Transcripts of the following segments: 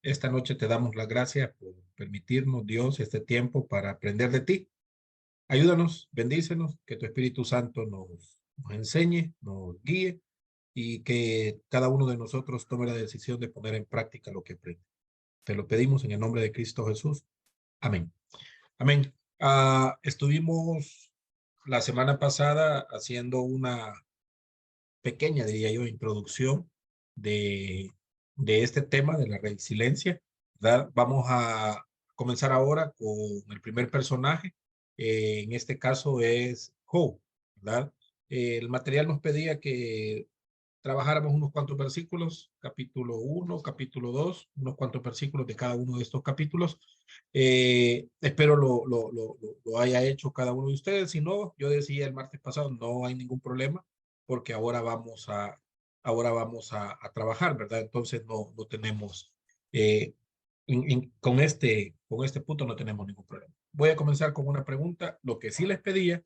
Esta noche te damos las gracias por permitirnos, Dios, este tiempo para aprender de ti. Ayúdanos, bendícenos, que tu Espíritu Santo nos enseñe, nos guíe y que cada uno de nosotros tome la decisión de poner en práctica lo que aprende. Te lo pedimos en el nombre de Cristo Jesús. Amén. Amén. Estuvimos la semana pasada haciendo una pequeña, diría yo, introducción de, de este tema de la resiliencia, ¿verdad? Vamos a comenzar ahora con el primer personaje. En este caso es Job, ¿verdad? El material nos pedía que trabajáramos unos cuantos versículos, capítulo 1, capítulo 2, unos cuantos versículos de cada uno de estos capítulos. Espero lo haya hecho cada uno de ustedes. Si no, yo decía el martes pasado, no hay ningún problema porque ahora vamos a trabajar, ¿verdad? Entonces no tenemos, con este punto no tenemos ningún problema. Voy a comenzar con una pregunta. Lo que sí les pedía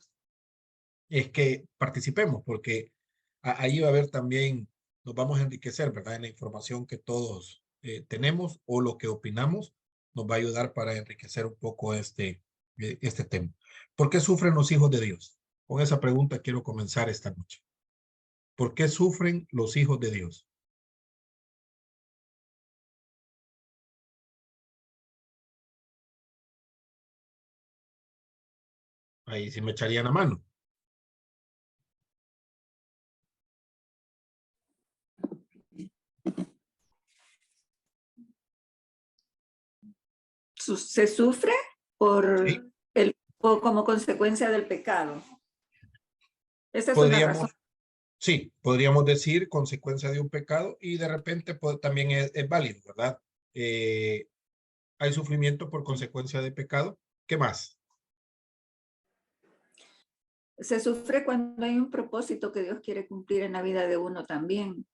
es que participemos, porque ahí va a haber también, nos vamos a enriquecer, ¿verdad? En la información que todos tenemos o lo que opinamos, nos va a ayudar para enriquecer un poco este tema. ¿Por qué sufren los hijos de Dios? Con esa pregunta quiero comenzar esta noche. ¿Por qué sufren los hijos de Dios? Ahí sí me echarían la mano. Se sufre Sí, o como consecuencia del pecado. Esa es una razón. podríamos, sí, podríamos decir consecuencia de un pecado y de repente también es válido, ¿verdad? Eh, Hay sufrimiento por consecuencia de pecado. ¿Qué más? Se sufre cuando hay un propósito que Dios quiere cumplir en la vida de uno también.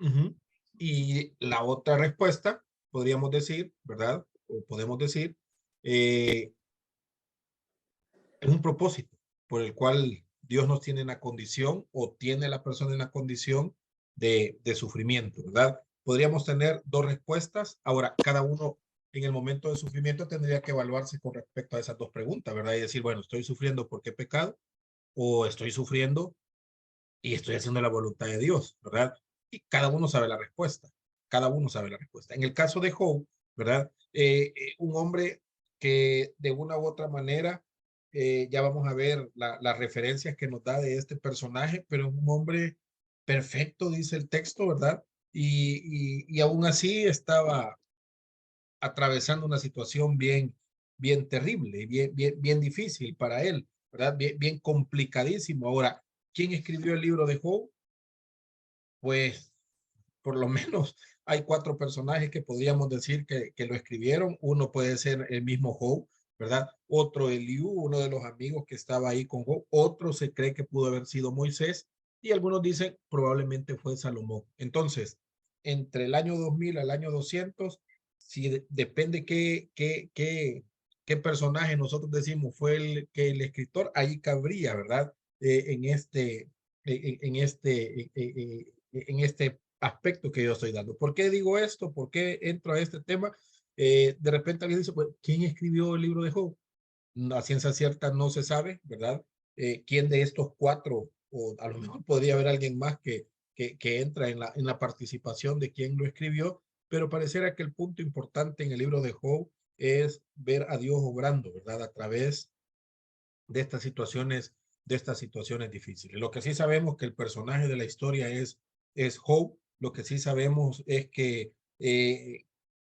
Ujú. Y la otra respuesta, podríamos decir, ¿verdad? O podemos decir, es un propósito por el cual Dios nos tiene en la condición o tiene a la persona en la condición de sufrimiento, ¿verdad? Podríamos tener dos respuestas. Ahora, cada uno en el momento de sufrimiento tendría que evaluarse con respecto a esas dos preguntas, ¿verdad? Y decir, bueno, ¿estoy sufriendo porque he pecado o estoy sufriendo y estoy haciendo la voluntad de Dios, ¿verdad? Y cada uno sabe la respuesta, cada uno sabe la respuesta. En el caso de Job, ¿verdad? Un hombre que de una u otra manera, ya vamos a ver las referencias que nos da de este personaje, pero es un hombre perfecto, dice el texto, ¿verdad? Y aún así estaba atravesando una situación bien terrible, bien difícil para él, ¿verdad? Bien complicadísimo. Ahora, ¿quién escribió el libro de Job? Pues por lo menos hay cuatro personajes que podríamos decir que lo escribieron. Uno puede ser el mismo Job, ¿verdad? Otro Eliú, uno de los amigos que estaba ahí con Job. Otro se cree que pudo haber sido Moisés y algunos dicen probablemente fue Salomón. Entonces, entre el año 2000 al año 200, si depende qué personaje nosotros decimos fue el escritor, ahí cabría, ¿verdad? En este aspecto que yo estoy dando. ¿Por qué digo esto? ¿Por qué entro a este tema? De repente alguien dice, pues, ¿quién escribió el libro de Job? A ciencia cierta no se sabe, ¿verdad? ¿Quién de estos cuatro, o a lo mejor podría haber alguien más que entra en la participación de quién lo escribió, pero pareciera que el punto importante en el libro de Job es ver a Dios obrando, ¿verdad? A través de estas situaciones difíciles. Lo que sí sabemos que el personaje de la historia es Job. Lo que sí sabemos es que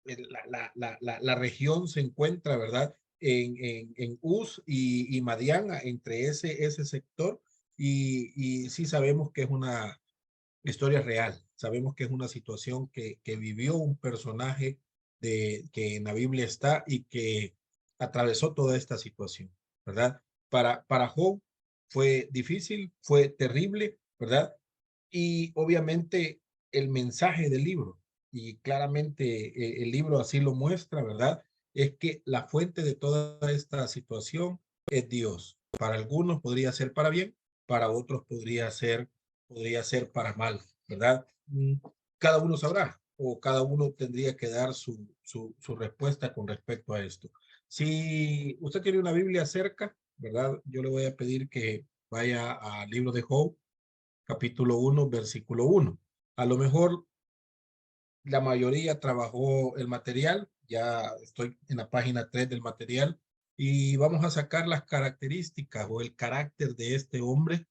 la región se encuentra, ¿verdad? En Uz y Madiana, entre ese sector, y sí sabemos que es una historia real. Sabemos que es una situación que vivió un personaje que en la Biblia está y que atravesó toda esta situación, ¿verdad? Para Job fue difícil, fue terrible, ¿verdad? Y obviamente el mensaje del libro, y claramente el libro así lo muestra, ¿verdad? Es que la fuente de toda esta situación es Dios. Para algunos podría ser para bien, para otros podría ser para mal, ¿verdad? Cada uno sabrá. o cada uno tendría que dar su respuesta con respecto a esto. Si usted tiene una Biblia cerca, ¿verdad? Yo le voy a pedir que vaya al libro de Job, capítulo 1, versículo 1. A lo mejor la mayoría trabajó el material, ya estoy en la página 3 del material, y vamos a sacar las características o el carácter de este hombre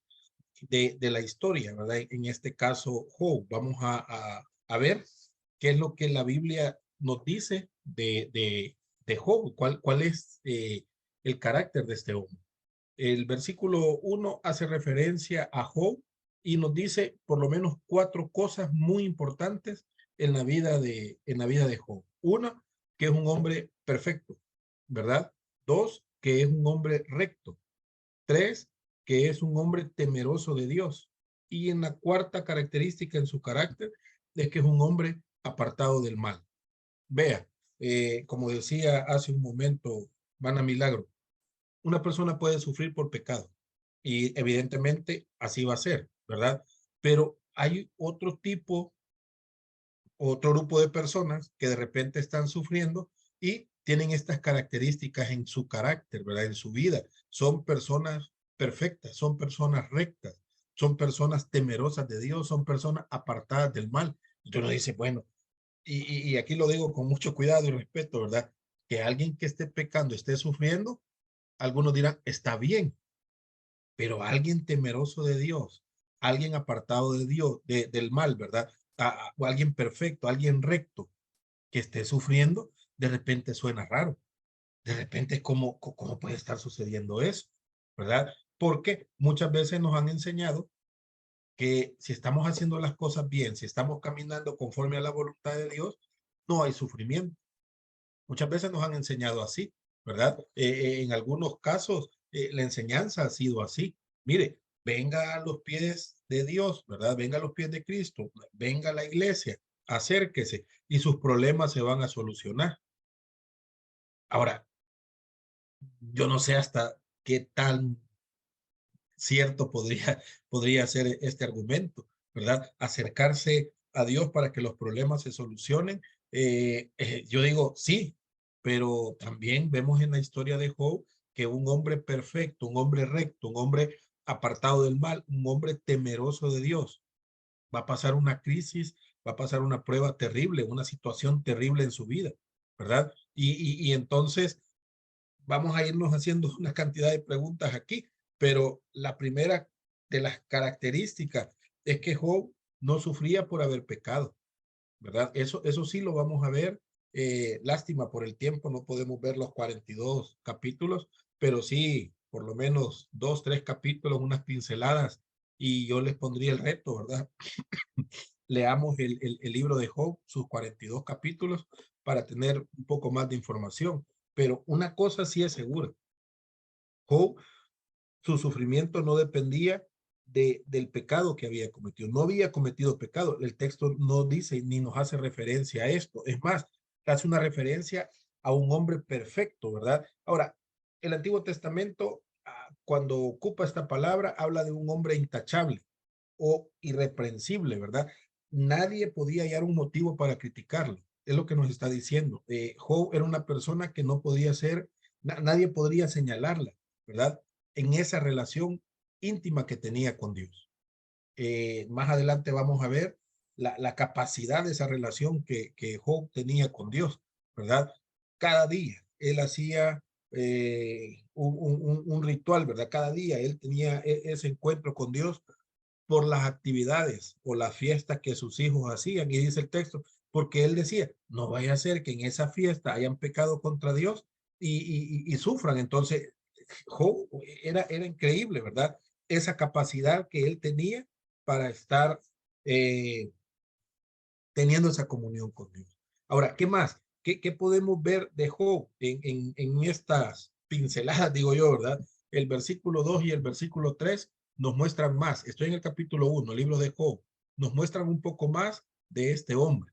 de la historia, ¿verdad? En este caso, Job. Vamos a ver qué es lo que la Biblia nos dice de Job, cuál es el carácter de este hombre. El versículo 1 hace referencia a Job y nos dice por lo menos 4 cosas muy importantes en la vida de Job. Una, que es un hombre perfecto, ¿verdad? 2, que es un hombre recto. 3, que es un hombre temeroso de Dios. Y en la cuarta característica en su carácter es que es un hombre apartado del mal. Vea, como decía hace un momento, Mana Milagro, una persona puede sufrir por pecado y evidentemente así va a ser, ¿verdad? Pero hay otro grupo de personas que de repente están sufriendo y tienen estas características en su carácter, ¿verdad? En su vida. Son personas perfectas, son personas rectas, son personas temerosas de Dios, son personas apartadas del mal. Entonces uno dice, bueno, y aquí lo digo con mucho cuidado y respeto, ¿verdad? Que alguien que esté pecando, esté sufriendo, algunos dirán, está bien, pero alguien temeroso de Dios, alguien apartado de Dios, del mal, ¿verdad? O alguien perfecto, alguien recto que esté sufriendo, de repente suena raro. De repente, ¿cómo puede estar sucediendo eso? ¿Verdad? Porque muchas veces nos han enseñado que si estamos haciendo las cosas bien, si estamos caminando conforme a la voluntad de Dios, no hay sufrimiento. Muchas veces nos han enseñado así, ¿verdad? En algunos casos, la enseñanza ha sido así. Mire, venga a los pies de Dios, ¿verdad? Venga a los pies de Cristo, venga a la iglesia, acérquese y sus problemas se van a solucionar. Ahora, yo no sé hasta qué tan cierto podría ser este argumento, ¿verdad? Acercarse a Dios para que los problemas se solucionen. Yo digo, sí, pero también vemos en la historia de Job que un hombre perfecto, un hombre recto, un hombre apartado del mal, un hombre temeroso de Dios, va a pasar una crisis, va a pasar una prueba terrible, una situación terrible en su vida, ¿verdad? Y entonces vamos a irnos haciendo una cantidad de preguntas aquí, pero la primera de las características es que Job no sufría por haber pecado, ¿verdad? Eso sí lo vamos a ver. Lástima por el tiempo, no podemos ver los 42 capítulos, pero sí, por lo menos 2, 3 capítulos, unas pinceladas, y yo les pondría el reto, ¿verdad? Leamos el libro de Job, sus 42 capítulos, para tener un poco más de información. Pero una cosa sí es segura, Job, su sufrimiento no dependía del pecado que había cometido. No había cometido pecado. El texto no dice ni nos hace referencia a esto. Es más, hace una referencia a un hombre perfecto, ¿verdad? Ahora, el Antiguo Testamento, cuando ocupa esta palabra, habla de un hombre intachable o irreprensible, ¿verdad? Nadie podía hallar un motivo para criticarlo. Es lo que nos está diciendo. Job era una persona que no podía ser, nadie podría señalarla, ¿verdad? En esa relación íntima que tenía con Dios. Más adelante vamos a ver la capacidad de esa relación que Job tenía con Dios, ¿verdad? Cada día él hacía un ritual, ¿verdad? Cada día él tenía ese encuentro con Dios por las actividades o las fiestas que sus hijos hacían. Y dice el texto, porque él decía, no vaya a ser que en esa fiesta hayan pecado contra Dios y sufran. Entonces, Job era increíble, ¿verdad? Esa capacidad que él tenía para estar eh, teniendo esa comunión con Dios. Ahora, ¿qué más? ¿Qué podemos ver de Job en estas pinceladas, digo yo, ¿verdad? El versículo 2 y el versículo 3 nos muestran más. Estoy en el capítulo 1, el libro de Job. Nos muestran un poco más de este hombre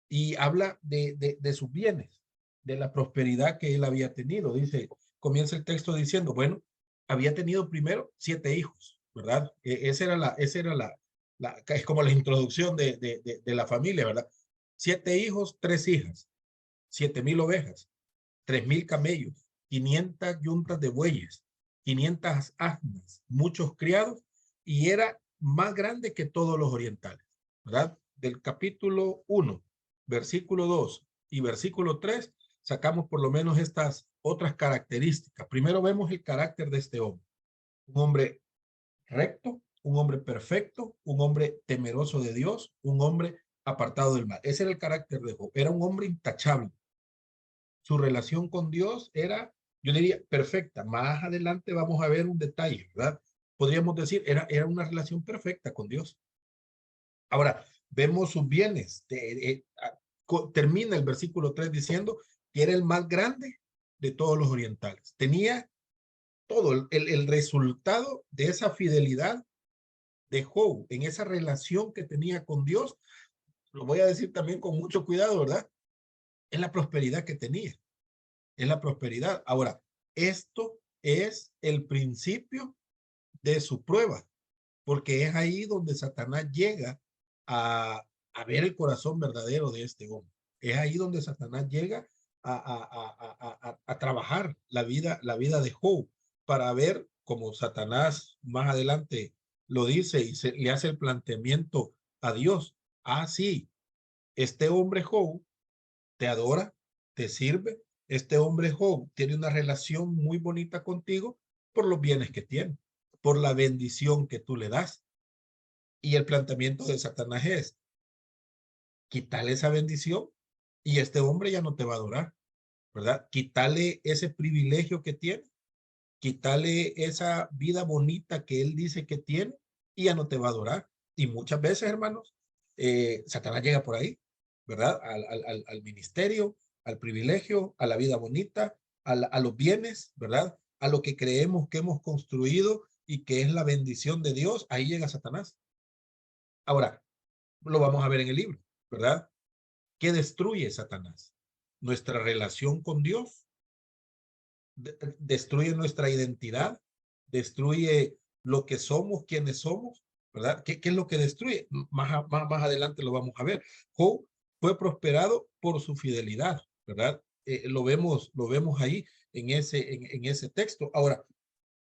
y habla de sus bienes, de la prosperidad que él había tenido. Dice, comienza el texto diciendo, bueno, había tenido primero 7 hijos, ¿verdad? Esa era es como la introducción de la familia, ¿verdad? 7 hijos, 3 hijas, 7,000 ovejas, 3,000 camellos, 500 yuntas de bueyes, 500 asnas, muchos criados, y era más grande que todos los orientales, ¿verdad? Del capítulo 1, versículo 2 y versículo 3, sacamos por lo menos estas otras características. Primero vemos el carácter de este hombre. Un hombre recto, un hombre perfecto, un hombre temeroso de Dios, un hombre apartado del mal. Ese era el carácter de Job. Era un hombre intachable. Su relación con Dios era, yo diría, perfecta. Más adelante vamos a ver un detalle, ¿verdad? Podríamos decir, era una relación perfecta con Dios. Ahora, vemos sus bienes. Termina el versículo 3 diciendo que era el más grande de todos los orientales. Tenía todo el resultado de esa fidelidad de Job, en esa relación que tenía con Dios, lo voy a decir también con mucho cuidado, ¿verdad? Es la prosperidad que tenía, es la prosperidad. Ahora, esto es el principio de su prueba, porque es ahí donde Satanás llega a ver el corazón verdadero de este hombre. Es ahí donde Satanás llega a trabajar la vida de Job para ver, como Satanás más adelante lo dice y le hace el planteamiento a Dios. Ah, sí, este hombre Job te adora, te sirve. Este hombre Job tiene una relación muy bonita contigo por los bienes que tiene, por la bendición que tú le das. Y el planteamiento de Satanás es, quítale esa bendición y este hombre ya no te va a adorar, ¿verdad? Quítale ese privilegio que tiene, quítale esa vida bonita que él dice que tiene y ya no te va a adorar. Y muchas veces, hermanos, Satanás llega por ahí, ¿verdad? Al ministerio, al privilegio, a la vida bonita, a los bienes, ¿verdad? A lo que creemos que hemos construido y que es la bendición de Dios, ahí llega Satanás. Ahora, lo vamos a ver en el libro, ¿verdad? ¿Qué destruye Satanás? Nuestra relación con Dios, destruye nuestra identidad, destruye lo que somos, quienes somos, ¿verdad? ¿Qué es lo que destruye? Más adelante lo vamos a ver. Job fue prosperado por su fidelidad, ¿verdad? Lo vemos ahí en ese texto. Ahora,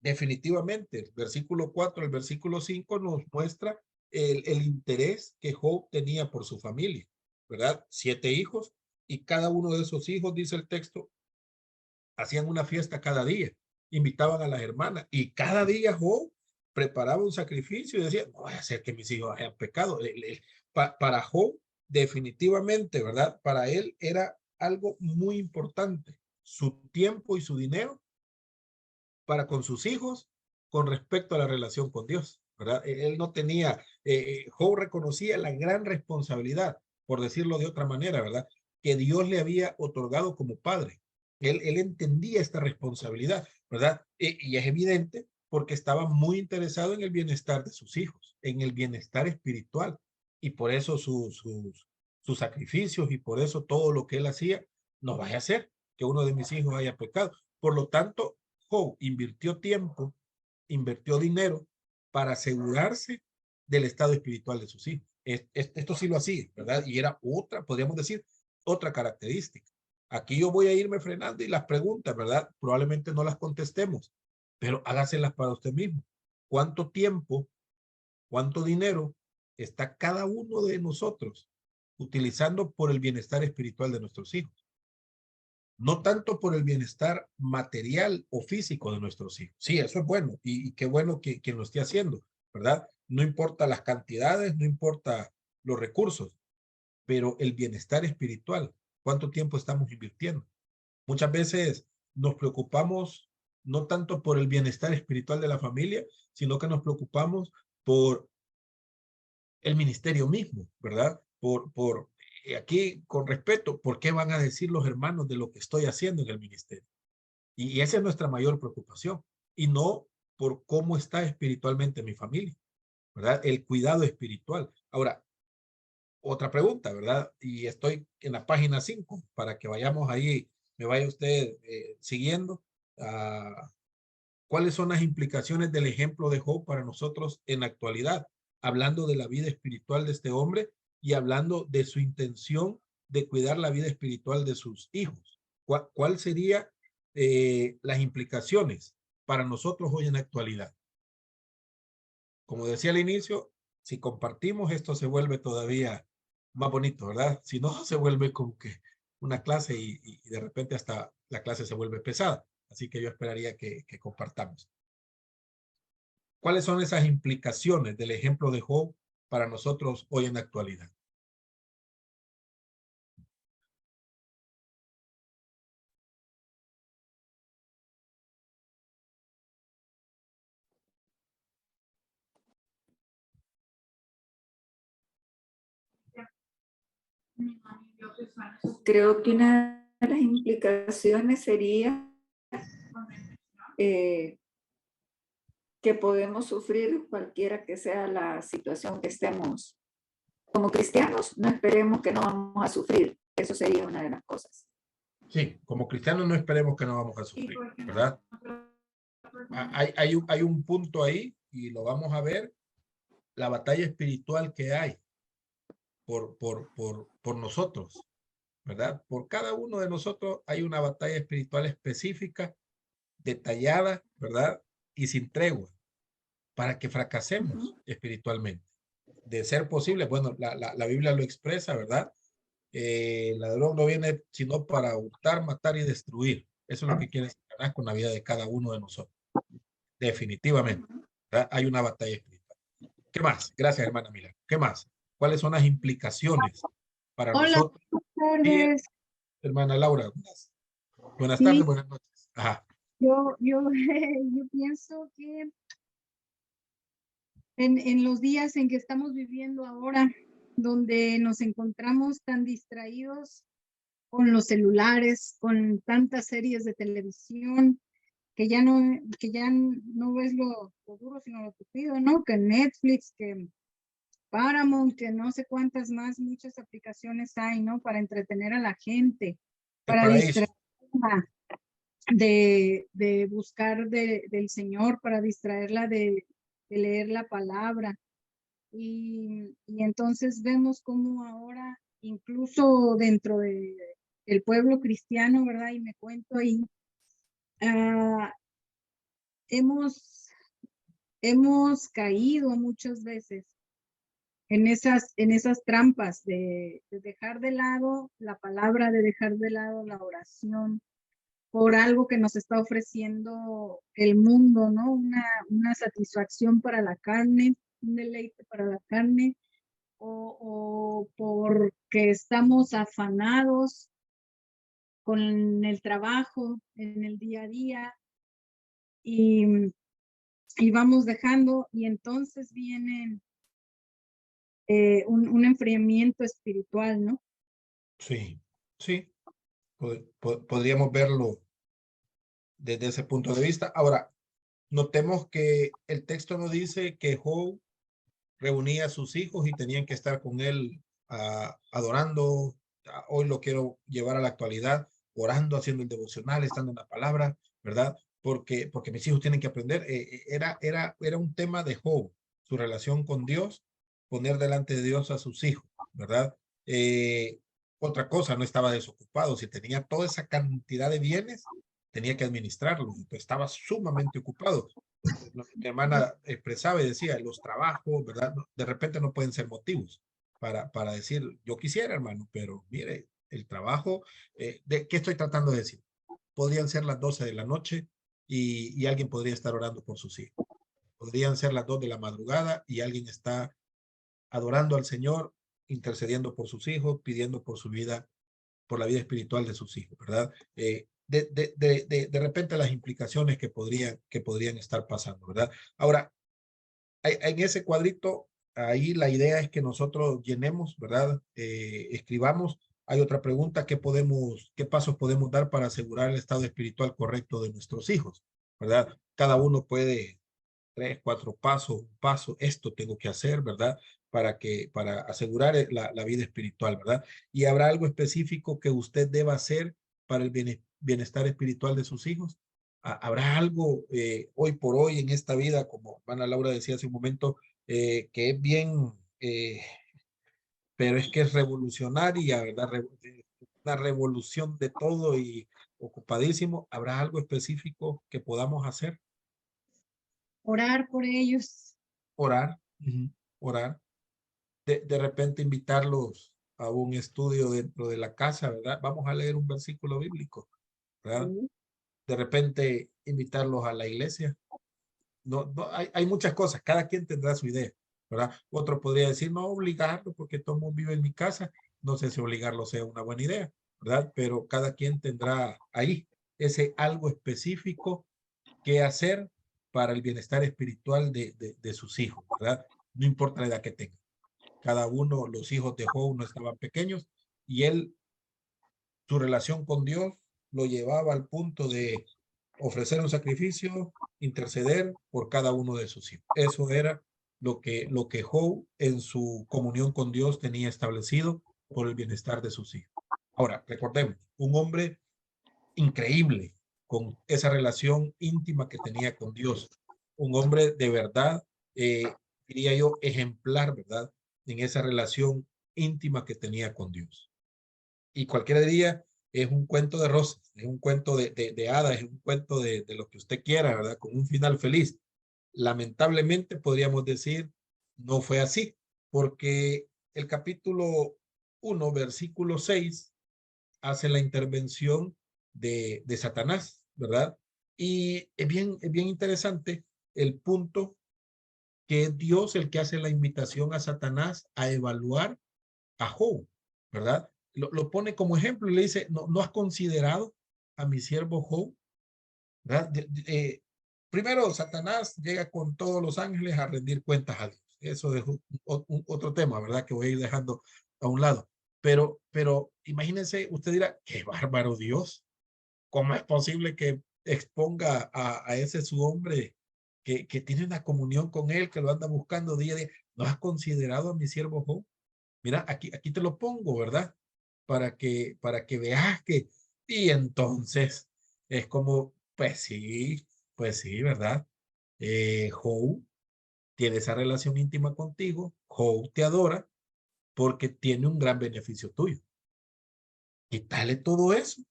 definitivamente, el versículo 4, el versículo 5 nos muestra el interés que Job tenía por su familia, ¿verdad? 7 hijos y cada uno de esos hijos, dice el texto, hacían una fiesta cada día, invitaban a las hermanas y cada día Job preparaba un sacrificio y decía, no voy a hacer que mis hijos hayan pecado. Para Job, definitivamente, ¿verdad? Para él era algo muy importante, su tiempo y su dinero para con sus hijos con respecto a la relación con Dios, ¿verdad? Él no tenía, Job reconocía la gran responsabilidad, por decirlo de otra manera, ¿verdad? Que Dios le había otorgado como padre. Él entendía esta responsabilidad, ¿verdad? Y es evidente porque estaba muy interesado en el bienestar de sus hijos, en el bienestar espiritual, y por eso sus sacrificios y por eso todo lo que él hacía, no vaya a ser que uno de mis hijos haya pecado. Por lo tanto, Job invirtió tiempo, invirtió dinero para asegurarse del estado espiritual de sus hijos. Esto sí lo hacía, ¿verdad? Y era otra, podríamos decir, otra característica. Aquí yo voy a irme frenando y las preguntas, ¿verdad? Probablemente no las contestemos, pero hágaselas para usted mismo. ¿Cuánto tiempo, cuánto dinero está cada uno de nosotros utilizando por el bienestar espiritual de nuestros hijos? No tanto por el bienestar material o físico de nuestros hijos. Sí, eso es bueno y qué bueno que lo esté haciendo, ¿verdad? No importa las cantidades, no importa los recursos, pero el bienestar espiritual, ¿cuánto tiempo estamos invirtiendo? Muchas veces nos preocupamos no tanto por el bienestar espiritual de la familia, sino que nos preocupamos por el ministerio mismo, ¿verdad? Aquí, con respeto, ¿por qué van a decir los hermanos de lo que estoy haciendo en el ministerio? Y esa es nuestra mayor preocupación. Y no por cómo está espiritualmente mi familia, ¿verdad? El cuidado espiritual. Ahora, otra pregunta, ¿verdad? Y estoy en la página 5 para que vayamos ahí, me vaya usted siguiendo. ¿Cuáles son las implicaciones del ejemplo de Job para nosotros en la actualidad? Hablando de la vida espiritual de este hombre y hablando de su intención de cuidar la vida espiritual de sus hijos. ¿Cuál sería las implicaciones para nosotros hoy en la actualidad? Como decía al inicio, si compartimos esto se vuelve todavía más bonito, ¿verdad? Si no, se vuelve como que una clase y de repente hasta la clase se vuelve pesada. Así que yo esperaría que compartamos. ¿Cuáles son esas implicaciones del ejemplo de Job para nosotros hoy en la actualidad? Creo que una de las implicaciones sería que podemos sufrir cualquiera que sea la situación que estemos. Como cristianos, no esperemos que no vamos a sufrir. Eso sería una de las cosas. Sí, como cristianos no esperemos que no vamos a sufrir, ¿verdad? Hay un punto ahí y lo vamos a ver, la batalla espiritual que hay por nosotros, ¿verdad? Por cada uno de nosotros hay una batalla espiritual específica, detallada, ¿verdad? Y sin tregua, para que fracasemos espiritualmente. De ser posible, bueno, la Biblia lo expresa, ¿verdad? El ladrón no viene sino para hurtar, matar y destruir. Eso es lo que quiere Satanás con la vida de cada uno de nosotros. Definitivamente, ¿verdad? Hay una batalla espiritual. ¿Qué más? Gracias, hermana Mila. ¿Qué más? ¿Cuáles son las implicaciones para Hola, nosotros? buenas Y, tardes. hermana Laura, buenas tardes, Sí, buenas noches. Ajá. yo pienso que en los días en que estamos viviendo ahora, donde nos encontramos tan distraídos con los celulares, con tantas series de televisión, que ya no ves lo duro, sino lo tupido, ¿no? Que Netflix, que Paramount, que no sé cuántas más, muchas aplicaciones hay, ¿no? Para entretener a la gente, El para paraíso. distraerla de buscar del Señor, para distraerla de leer la palabra. Y entonces vemos cómo ahora, incluso dentro del pueblo cristiano, ¿verdad? Y me cuento ahí, ah, hemos caído muchas veces en esas trampas de dejar de lado la palabra, de dejar de lado la oración por algo que nos está ofreciendo el mundo, ¿no? Una satisfacción para la carne, un deleite para la carne, o porque estamos afanados con el trabajo en el día a día y, y vamos dejando, y entonces viene un enfriamiento espiritual, ¿no? Sí, sí. Podríamos verlo desde ese punto de vista. Ahora, notemos que el texto nos dice que Job reunía a sus hijos y tenían que estar con él adorando. Hoy lo quiero llevar a la actualidad, orando, haciendo el devocional, estando en la palabra, ¿verdad? Porque mis hijos tienen que aprender. Era un tema de Job, su relación con Dios, poner delante de Dios a sus hijos, ¿verdad? Eh, Otra cosa, no estaba desocupado. Si tenía toda esa cantidad de bienes, tenía que administrarlos. Entonces estaba sumamente ocupado. Mi hermana expresaba y decía, los trabajos, ¿verdad? De repente no pueden ser motivos para decir, yo quisiera, hermano, pero mire, el trabajo, ¿de qué estoy tratando de decir? Podrían ser las 12 de la noche y alguien podría estar orando por sus hijos. Podrían ser las 2 de la madrugada y alguien está adorando al Señor, intercediendo por sus hijos, pidiendo por su vida, por la vida espiritual de sus hijos, ¿verdad? De repente las implicaciones que podrían estar pasando, ¿verdad? Ahora, en ese cuadrito, ahí la idea es que nosotros llenemos, ¿verdad? Escribamos. Hay otra pregunta, qué pasos podemos dar para asegurar el estado espiritual correcto de nuestros hijos, ¿verdad? Cada uno puede 3, 4 pasos, un paso, esto tengo que hacer, ¿verdad? Para asegurar la vida espiritual, ¿verdad? Y habrá algo específico que usted deba hacer para el bienestar espiritual de sus hijos. Habrá algo hoy por hoy en esta vida, como Ana Laura decía hace un momento, que es bien, pero es que es revolucionaria, ¿verdad? Una revolución de todo y ocupadísimo. ¿Habrá algo específico que podamos hacer? Orar por ellos. Orar, orar. De repente invitarlos a un estudio dentro de la casa, ¿verdad? Vamos a leer un versículo bíblico, ¿verdad? Sí. De repente invitarlos a la iglesia. No, hay muchas cosas, cada quien tendrá su idea, ¿verdad? Otro podría decir, no obligarlo porque todo el mundo vive en mi casa. No sé si obligarlo sea una buena idea, ¿verdad? Pero cada quien tendrá ahí ese algo específico que hacer para el bienestar espiritual de sus hijos, ¿verdad? No importa la edad que tengan. Cada uno, los hijos de Job no estaban pequeños y él, su relación con Dios lo llevaba al punto de ofrecer un sacrificio, interceder por cada uno de sus hijos. Eso era lo que Job en su comunión con Dios tenía establecido por el bienestar de sus hijos. Ahora, recordemos, un hombre increíble con esa relación íntima que tenía con Dios, un hombre de verdad, diría yo, ejemplar, ¿verdad? En esa relación íntima que tenía con Dios. Y cualquiera diría, es un cuento de rosas, es un cuento de hadas, es un cuento de lo que usted quiera, ¿verdad? Con un final feliz. Lamentablemente podríamos decir, no fue así, porque el capítulo 1, versículo 6, hace la intervención de Satanás, ¿verdad? Y es bien interesante el punto que es Dios el que hace la invitación a Satanás a evaluar a Job, ¿verdad? Lo pone como ejemplo y le dice, ¿no has considerado a mi siervo Job? ¿Verdad? Primero, Satanás llega con todos los ángeles a rendir cuentas a Dios. Eso es otro tema, ¿verdad? Que voy a ir dejando a un lado. Pero imagínense, usted dirá, qué bárbaro Dios. ¿Cómo es posible que exponga a ese su hombre que tiene una comunión con él, que lo anda buscando día a día? ¿No has considerado a mi siervo Job? Mira, aquí te lo pongo, ¿verdad? Para que veas que, y entonces es como, pues sí, ¿verdad? Job tiene esa relación íntima contigo, Job te adora porque tiene un gran beneficio tuyo. Quítale todo eso,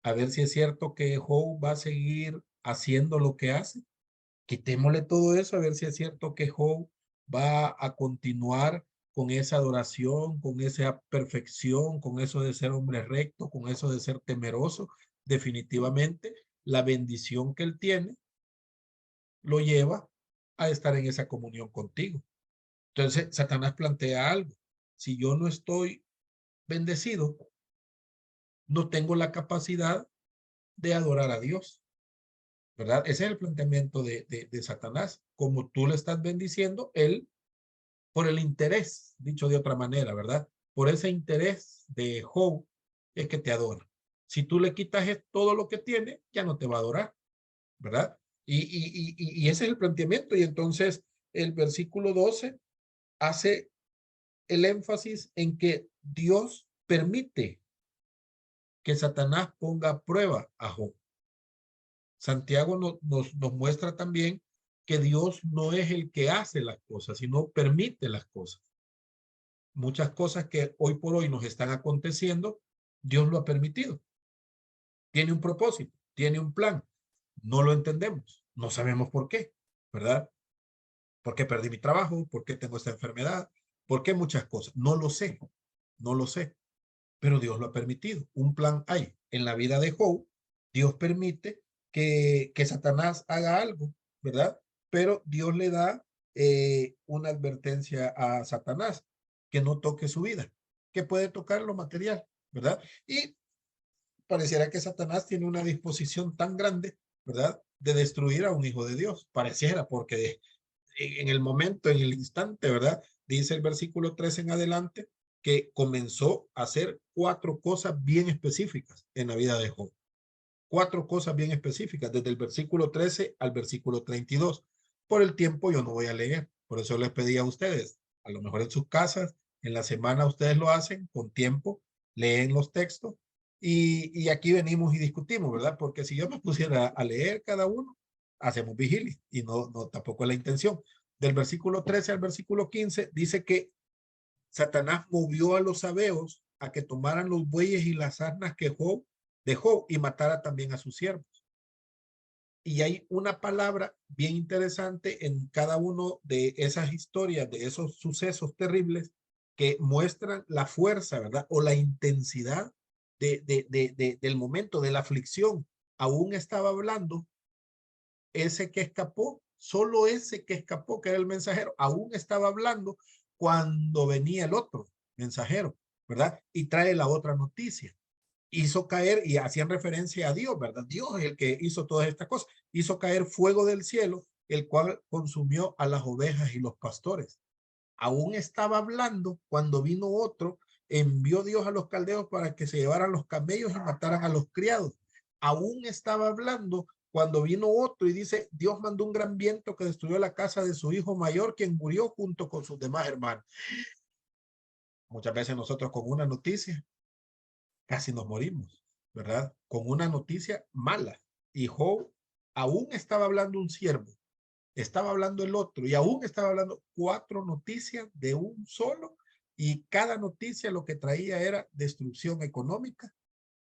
a ver si es cierto que Job va a seguir haciendo lo que hace. Quitémosle todo eso, a ver si es cierto que Job va a continuar con esa adoración, con esa perfección, con eso de ser hombre recto, con eso de ser temeroso. Definitivamente, la bendición que él tiene lo lleva a estar en esa comunión contigo. Entonces, Satanás plantea algo. Si yo no estoy bendecido, no tengo la capacidad de adorar a Dios, ¿verdad? Ese es el planteamiento de Satanás. Como tú le estás bendiciendo, él, por el interés, dicho de otra manera, ¿verdad? Por ese interés de Job, es que te adora. Si tú le quitas todo lo que tiene, ya no te va a adorar, ¿verdad? Y ese es el planteamiento. Y entonces el versículo 12 hace el énfasis en que Dios permite que Satanás ponga a prueba a Job. Santiago nos muestra también que Dios no es el que hace las cosas, sino permite las cosas. Muchas cosas que hoy por hoy nos están aconteciendo, Dios lo ha permitido. Tiene un propósito, tiene un plan. No lo entendemos, no sabemos por qué, ¿verdad? ¿Por qué perdí mi trabajo? ¿Por qué tengo esta enfermedad? ¿Por qué muchas cosas? No lo sé, no lo sé, pero Dios lo ha permitido. Un plan hay. En la vida de Job, Dios permite que Satanás haga algo, ¿verdad? Pero Dios le da una advertencia a Satanás, que no toque su vida, que puede tocar lo material, ¿verdad? Y pareciera que Satanás tiene una disposición tan grande, ¿verdad? De destruir a un hijo de Dios. Pareciera, porque en el momento, en el instante, ¿verdad? Dice el versículo 3 en adelante, que comenzó a hacer 4 cosas bien específicas en la vida de Job. 4 cosas bien específicas, desde el versículo 13 al versículo 32. Por el tiempo yo no voy a leer, por eso les pedí a ustedes, a lo mejor en sus casas, en la semana ustedes lo hacen con tiempo, leen los textos y aquí venimos y discutimos, ¿verdad? Porque si yo me pusiera a leer cada uno, hacemos vigilia y no tampoco es la intención. Del versículo 13 al versículo 15 dice que Satanás movió a los sabeos a que tomaran los bueyes y las asnas que Job dejó y matara también a sus siervos. Y hay una palabra bien interesante en cada uno de esas historias, de esos sucesos terribles que muestran la fuerza, ¿verdad? O la intensidad del momento, de la aflicción. Aún estaba hablando ese que escapó, solo ese que escapó, que era el mensajero, aún estaba hablando cuando venía el otro mensajero, ¿verdad? Y trae la otra noticia. Hizo caer, y hacían referencia a Dios, ¿verdad? Dios es el que hizo todas estas cosas. Hizo caer fuego del cielo, el cual consumió a las ovejas y los pastores. Aún estaba hablando cuando vino otro, envió Dios a los caldeos para que se llevaran los camellos y mataran a los criados. Aún estaba hablando cuando vino otro y dice, Dios mandó un gran viento que destruyó la casa de su hijo mayor, quien murió junto con sus demás hermanos. Muchas veces nosotros con una noticia casi nos morimos, ¿verdad? Con una noticia mala. Y Job, aún estaba hablando un siervo, estaba hablando el otro, y aún estaba hablando 4 noticias de un solo, y cada noticia lo que traía era destrucción económica,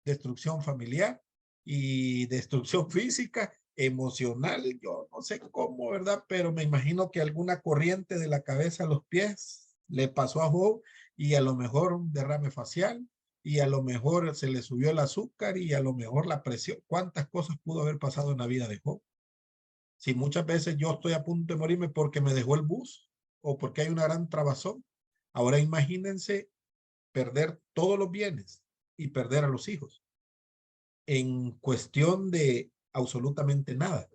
destrucción familiar y destrucción física, emocional. Yo no sé cómo, ¿verdad? Pero me imagino que alguna corriente de la cabeza a los pies le pasó a Job, y a lo mejor un derrame facial, y a lo mejor se le subió el azúcar, y a lo mejor la presión. ¿Cuántas cosas pudo haber pasado en la vida de Job? Si muchas veces yo estoy a punto de morirme porque me dejó el bus o porque hay una gran trabazón, ahora imagínense perder todos los bienes y perder a los hijos en cuestión de absolutamente nada,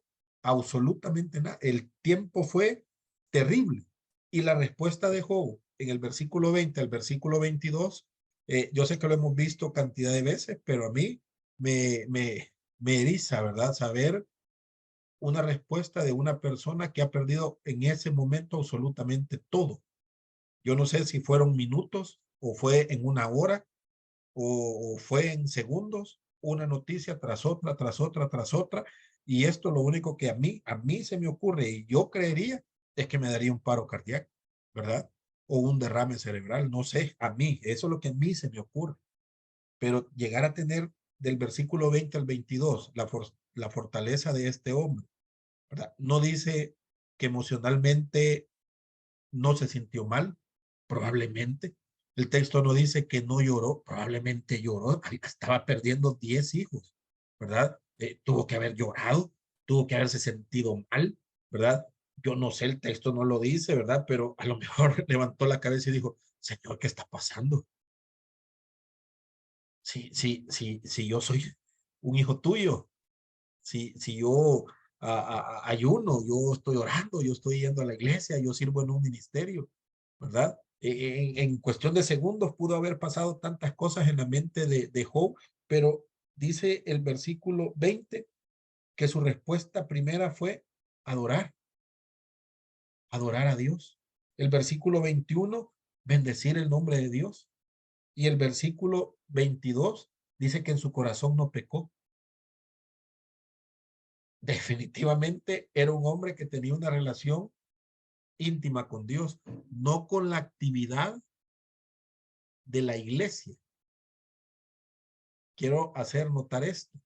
absolutamente nada. El tiempo fue terrible, y la respuesta de Job en el versículo 20 al versículo 22, yo sé que lo hemos visto cantidad de veces, pero a mí me eriza, ¿verdad? Saber una respuesta de una persona que ha perdido en ese momento absolutamente todo. Yo no sé si fueron minutos o fue en una hora o fue en segundos, una noticia tras otra, tras otra, tras otra. Y esto lo único que a mí se me ocurre, y yo creería, es que me daría un paro cardíaco, ¿verdad? O un derrame cerebral, no sé, a mí, eso es lo que a mí se me ocurre. Pero llegar a tener del versículo 20 al 22, la fortaleza de este hombre, ¿verdad? No dice que emocionalmente no se sintió mal, probablemente. El texto no dice que no lloró, probablemente lloró. Estaba perdiendo 10 hijos, ¿verdad? Tuvo que haber llorado, tuvo que haberse sentido mal, ¿verdad? Yo no sé, el texto no lo dice, ¿verdad? Pero a lo mejor levantó la cabeza y dijo, Señor, ¿qué está pasando? Si yo soy un hijo tuyo, si yo ayuno, yo estoy orando, yo estoy yendo a la iglesia, yo sirvo en un ministerio, ¿verdad? En cuestión de segundos pudo haber pasado tantas cosas en la mente de Job, pero dice el versículo 20 que su respuesta primera fue adorar, adorar a Dios. El versículo 21, bendecir el nombre de Dios. Y el versículo 22 dice que en su corazón no pecó. Definitivamente era un hombre que tenía una relación íntima con Dios, no con la actividad de la iglesia. Quiero hacer notar esto,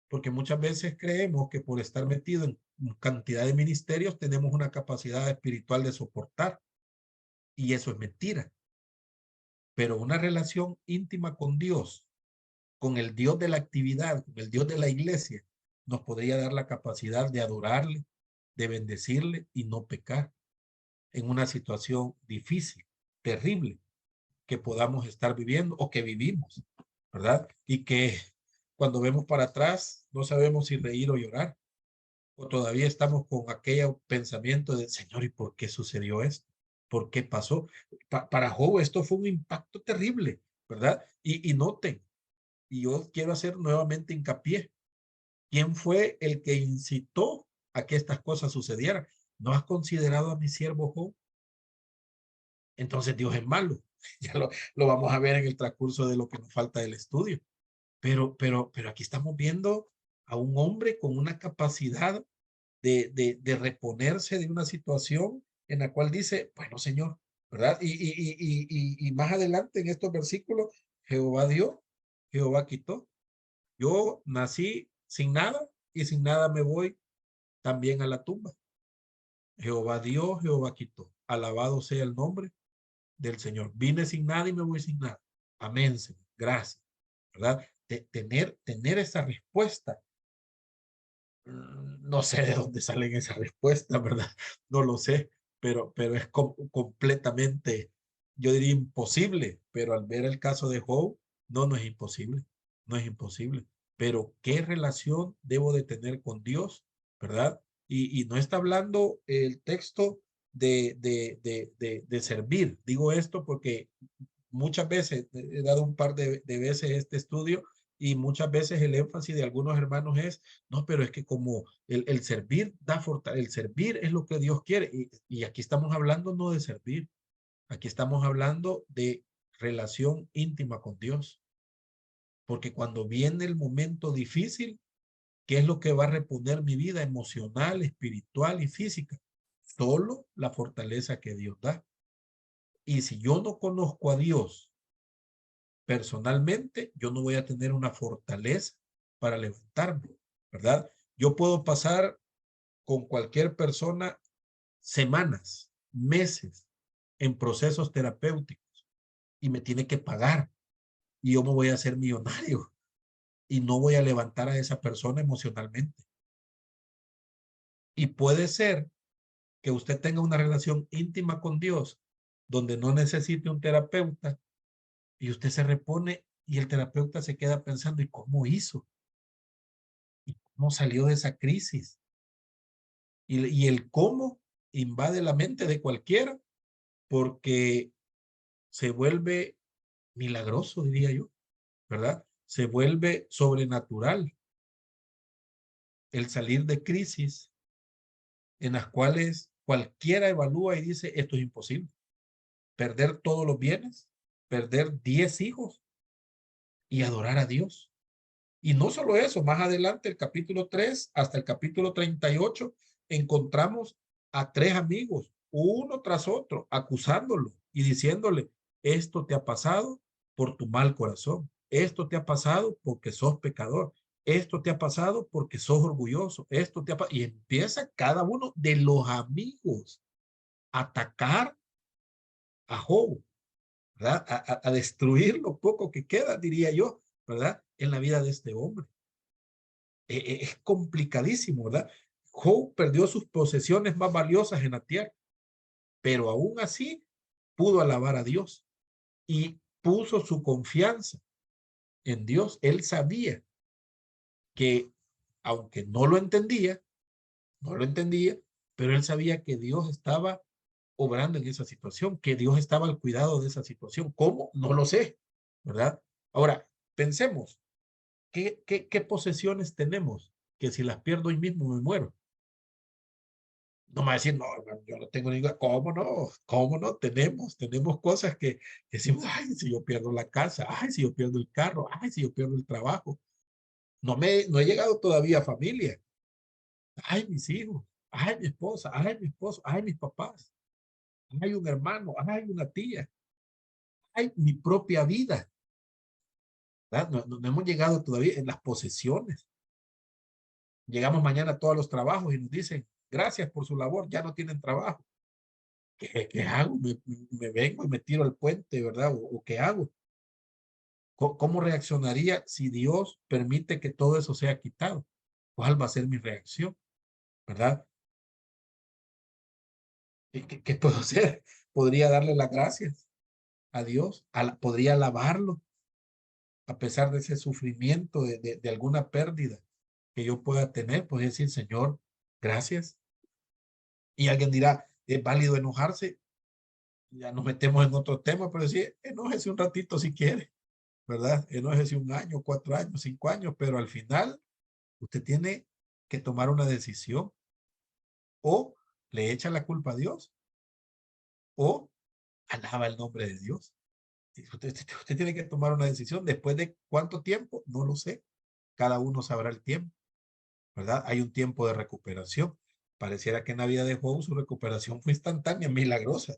porque muchas veces creemos que por estar metido en cantidad de ministerios tenemos una capacidad espiritual de soportar, y eso es mentira. Pero una relación íntima con Dios, con el Dios de la actividad, con el Dios de la iglesia, nos podría dar la capacidad de adorarle, de bendecirle y no pecar en una situación difícil, terrible, que podamos estar viviendo o que vivimos, ¿verdad? Y que cuando vemos para atrás no sabemos si reír o llorar, o todavía estamos con aquel pensamiento de, Señor, ¿y por qué sucedió esto? ¿Por qué pasó? Para Job esto fue un impacto terrible, ¿verdad? Y noten, y yo quiero hacer nuevamente hincapié, ¿quién fue el que incitó a que estas cosas sucedieran? ¿No has considerado a mi siervo Job? Entonces Dios es malo. Ya lo vamos a ver en el transcurso de lo que nos falta del estudio. Pero aquí estamos viendo a un hombre con una capacidad de reponerse de una situación en la cual dice, bueno, Señor, ¿verdad? Y más adelante en estos versículos, Jehová dio, Jehová quitó. Yo nací sin nada y sin nada me voy también a la tumba. Jehová dio, Jehová quitó. Alabado sea el nombre del Señor. Vine sin nada y me voy sin nada. Amén, Señor. Gracias. ¿Verdad? Tener esa respuesta. No sé de dónde salen esas respuestas, ¿verdad? No lo sé, pero es completamente, yo diría imposible, pero al ver el caso de Job, no es imposible, no es imposible. Pero ¿qué relación debo de tener con Dios, verdad? Y no está hablando el texto de servir. Digo esto porque muchas veces, he dado un par de veces este estudio y muchas veces el énfasis de algunos hermanos es, no, pero es que como el servir da fortaleza, el servir es lo que Dios quiere. Y aquí estamos hablando no de servir, aquí estamos hablando de relación íntima con Dios. Porque cuando viene el momento difícil, ¿qué es lo que va a reponer mi vida emocional, espiritual y física? Solo la fortaleza que Dios da. Y si yo no conozco a Dios personalmente, yo no voy a tener una fortaleza para levantarme, ¿verdad? Yo puedo pasar con cualquier persona semanas, meses en procesos terapéuticos y me tiene que pagar y yo me voy a hacer millonario y no voy a levantar a esa persona emocionalmente. Y puede ser que usted tenga una relación íntima con Dios donde no necesite un terapeuta y usted se repone y el terapeuta se queda pensando, ¿y cómo hizo? ¿Y cómo salió de esa crisis? Y el cómo invade la mente de cualquiera porque se vuelve milagroso, diría yo, ¿verdad? Se vuelve sobrenatural el salir de crisis en las cuales cualquiera evalúa y dice, esto es imposible. Perder todos los bienes, perder 10 hijos y adorar a Dios. Y no solo eso, más adelante, el capítulo 3 hasta el capítulo 38, encontramos a 3 amigos, uno tras otro, acusándolo y diciéndole, esto te ha pasado por tu mal corazón, esto te ha pasado porque sos pecador, esto te ha pasado porque sos orgulloso, esto te ha pasado, y empieza cada uno de los amigos a atacar a Job, ¿verdad? A destruir lo poco que queda, diría yo, ¿verdad? En la vida de este hombre. Es complicadísimo, ¿verdad? Job perdió sus posesiones más valiosas en la tierra, pero aún así pudo alabar a Dios y puso su confianza en Dios. Él sabía que, aunque no lo entendía, pero él sabía que Dios estaba obrando en esa situación, que Dios estaba al cuidado de esa situación. ¿Cómo? No lo sé, ¿verdad? Ahora, pensemos, ¿qué posesiones tenemos? Que si las pierdo hoy mismo me muero. No me va a decir, no, yo no tengo ninguna, ¿cómo no? ¿Cómo no? Tenemos cosas que decimos, ay, si yo pierdo la casa, ay, si yo pierdo el carro, ay, si yo pierdo el trabajo. No he llegado todavía a familia. Ay, mis hijos, ay, mi esposa, ay, mi esposo, ay, mis papás, ay, un hermano, ay, una tía, ay, mi propia vida. ¿Verdad? No hemos llegado todavía en las posesiones. Llegamos mañana a todos los trabajos y nos dicen, gracias por su labor, ya no tienen trabajo. ¿Qué hago? Me vengo y me tiro al puente, ¿verdad? ¿O qué hago? ¿Cómo reaccionaría si Dios permite que todo eso sea quitado? ¿Cuál va a ser mi reacción? ¿Verdad? ¿Qué puedo hacer? Podría darle las gracias a Dios, podría alabarlo a pesar de ese sufrimiento, de alguna pérdida que yo pueda tener, pues decir, Señor, gracias. Y alguien dirá, ¿es válido enojarse? Ya nos metemos en otro tema, pero decir, enójese un ratito si quiere, ¿verdad? Enójese 1 año, 4 años, 5 años, pero al final usted tiene que tomar una decisión o le echa la culpa a Dios o alaba el nombre de Dios. Usted tiene que tomar una decisión. ¿Después de cuánto tiempo? No lo sé. Cada uno sabrá el tiempo, ¿verdad? Hay un tiempo de recuperación. Pareciera que en la vida de Job su recuperación fue instantánea, milagrosa.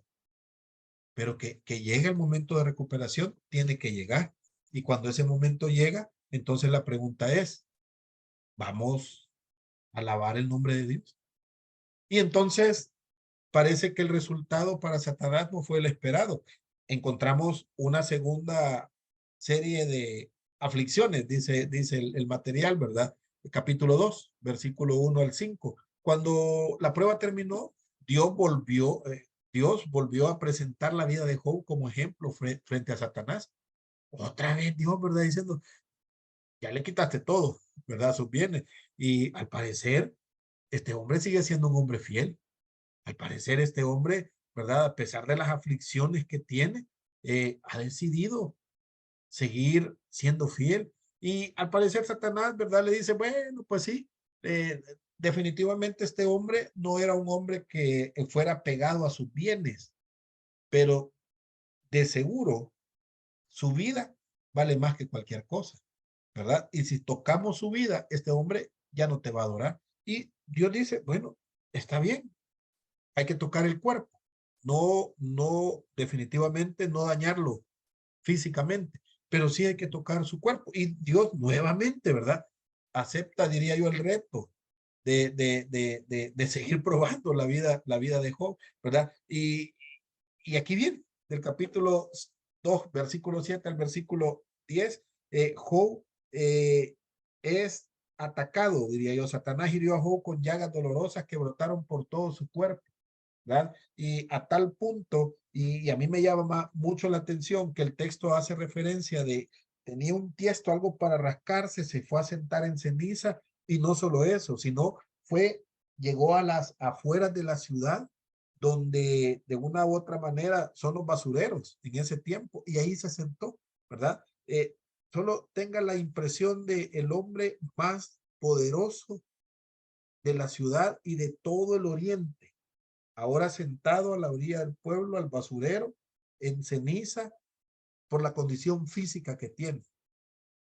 pero que llegue el momento de recuperación, tiene que llegar. Y cuando ese momento llega, entonces la pregunta es, ¿vamos a alabar el nombre de Dios? Y entonces parece que el resultado para Satanás no fue el esperado. Encontramos una segunda serie de aflicciones, dice el material, ¿verdad? El capítulo 2, versículo 1 al 5. Cuando la prueba terminó, Dios volvió a presentar la vida de Job como ejemplo frente a Satanás. Otra vez Dios, ¿verdad? Diciendo, ya le quitaste todo, ¿verdad? Sus bienes. Y al parecer, este hombre sigue siendo un hombre fiel. Al parecer, este hombre, ¿verdad? A pesar de las aflicciones que tiene, ha decidido seguir siendo fiel. Y al parecer, Satanás, ¿verdad? Le dice, bueno, pues sí, definitivamente este hombre no era un hombre que fuera pegado a sus bienes, pero de seguro su vida vale más que cualquier cosa, ¿verdad? Y si tocamos su vida, este hombre ya no te va a adorar. Y Dios dice, bueno, está bien, hay que tocar el cuerpo. No, definitivamente no dañarlo físicamente, pero sí hay que tocar su cuerpo. Y Dios nuevamente, ¿verdad? Acepta, diría yo, el reto de seguir probando la vida de Job, ¿verdad? Y aquí viene, del capítulo 2, versículo 7 al versículo 10, Job es atacado, diría yo. Satanás hirió a Job con llagas dolorosas que brotaron por todo su cuerpo, ¿verdad? Y a tal punto, y a mí me llama mucho la atención que el texto hace referencia de, tenía un tiesto, algo para rascarse, se fue a sentar en ceniza, y no solo eso, sino llegó a las afueras de la ciudad, donde de una u otra manera son los basureros en ese tiempo, y ahí se sentó, ¿verdad? Solo tenga la impresión de el hombre más poderoso de la ciudad y de todo el oriente, ahora sentado a la orilla del pueblo, al basurero, en ceniza, por la condición física que tiene.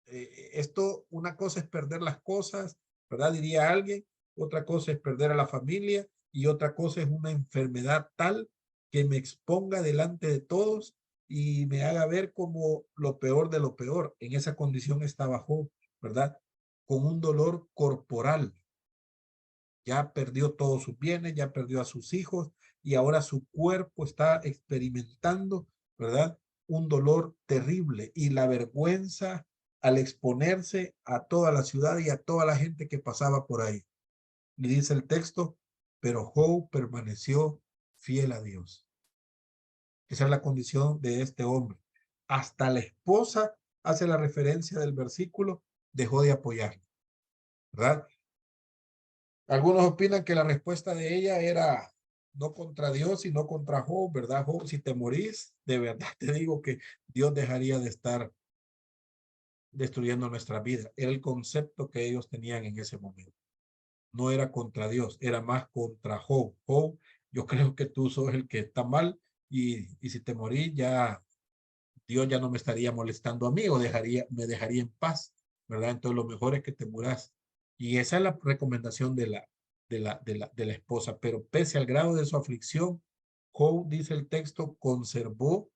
Esto, una cosa es perder las cosas, ¿verdad? Diría alguien, otra cosa es perder a la familia y otra cosa es una enfermedad tal que me exponga delante de todos y me haga ver como lo peor de lo peor. En esa condición estaba Job, ¿verdad? Con un dolor corporal. Ya perdió todos sus bienes, ya perdió a sus hijos y ahora su cuerpo está experimentando, ¿verdad? Un dolor terrible y la vergüenza al exponerse a toda la ciudad y a toda la gente que pasaba por ahí. Y dice el texto, pero Job permaneció fiel a Dios. Esa es la condición de este hombre. Hasta la esposa hace la referencia del versículo, dejó de apoyarlo, ¿verdad? Algunos opinan que la respuesta de ella era no contra Dios, sino contra Job, ¿verdad, Job? Si te morís, de verdad te digo que Dios dejaría de estar destruyendo nuestra vida. Era el concepto que ellos tenían en ese momento. No era contra Dios, era más contra Job. Job, yo creo que tú sos el que está mal y si te morís ya Dios ya no me estaría molestando a mí o me dejaría en paz, ¿verdad? Entonces lo mejor es que te muras. Y esa es la recomendación de la esposa. Pero pese al grado de su aflicción, Job, dice el texto, conservó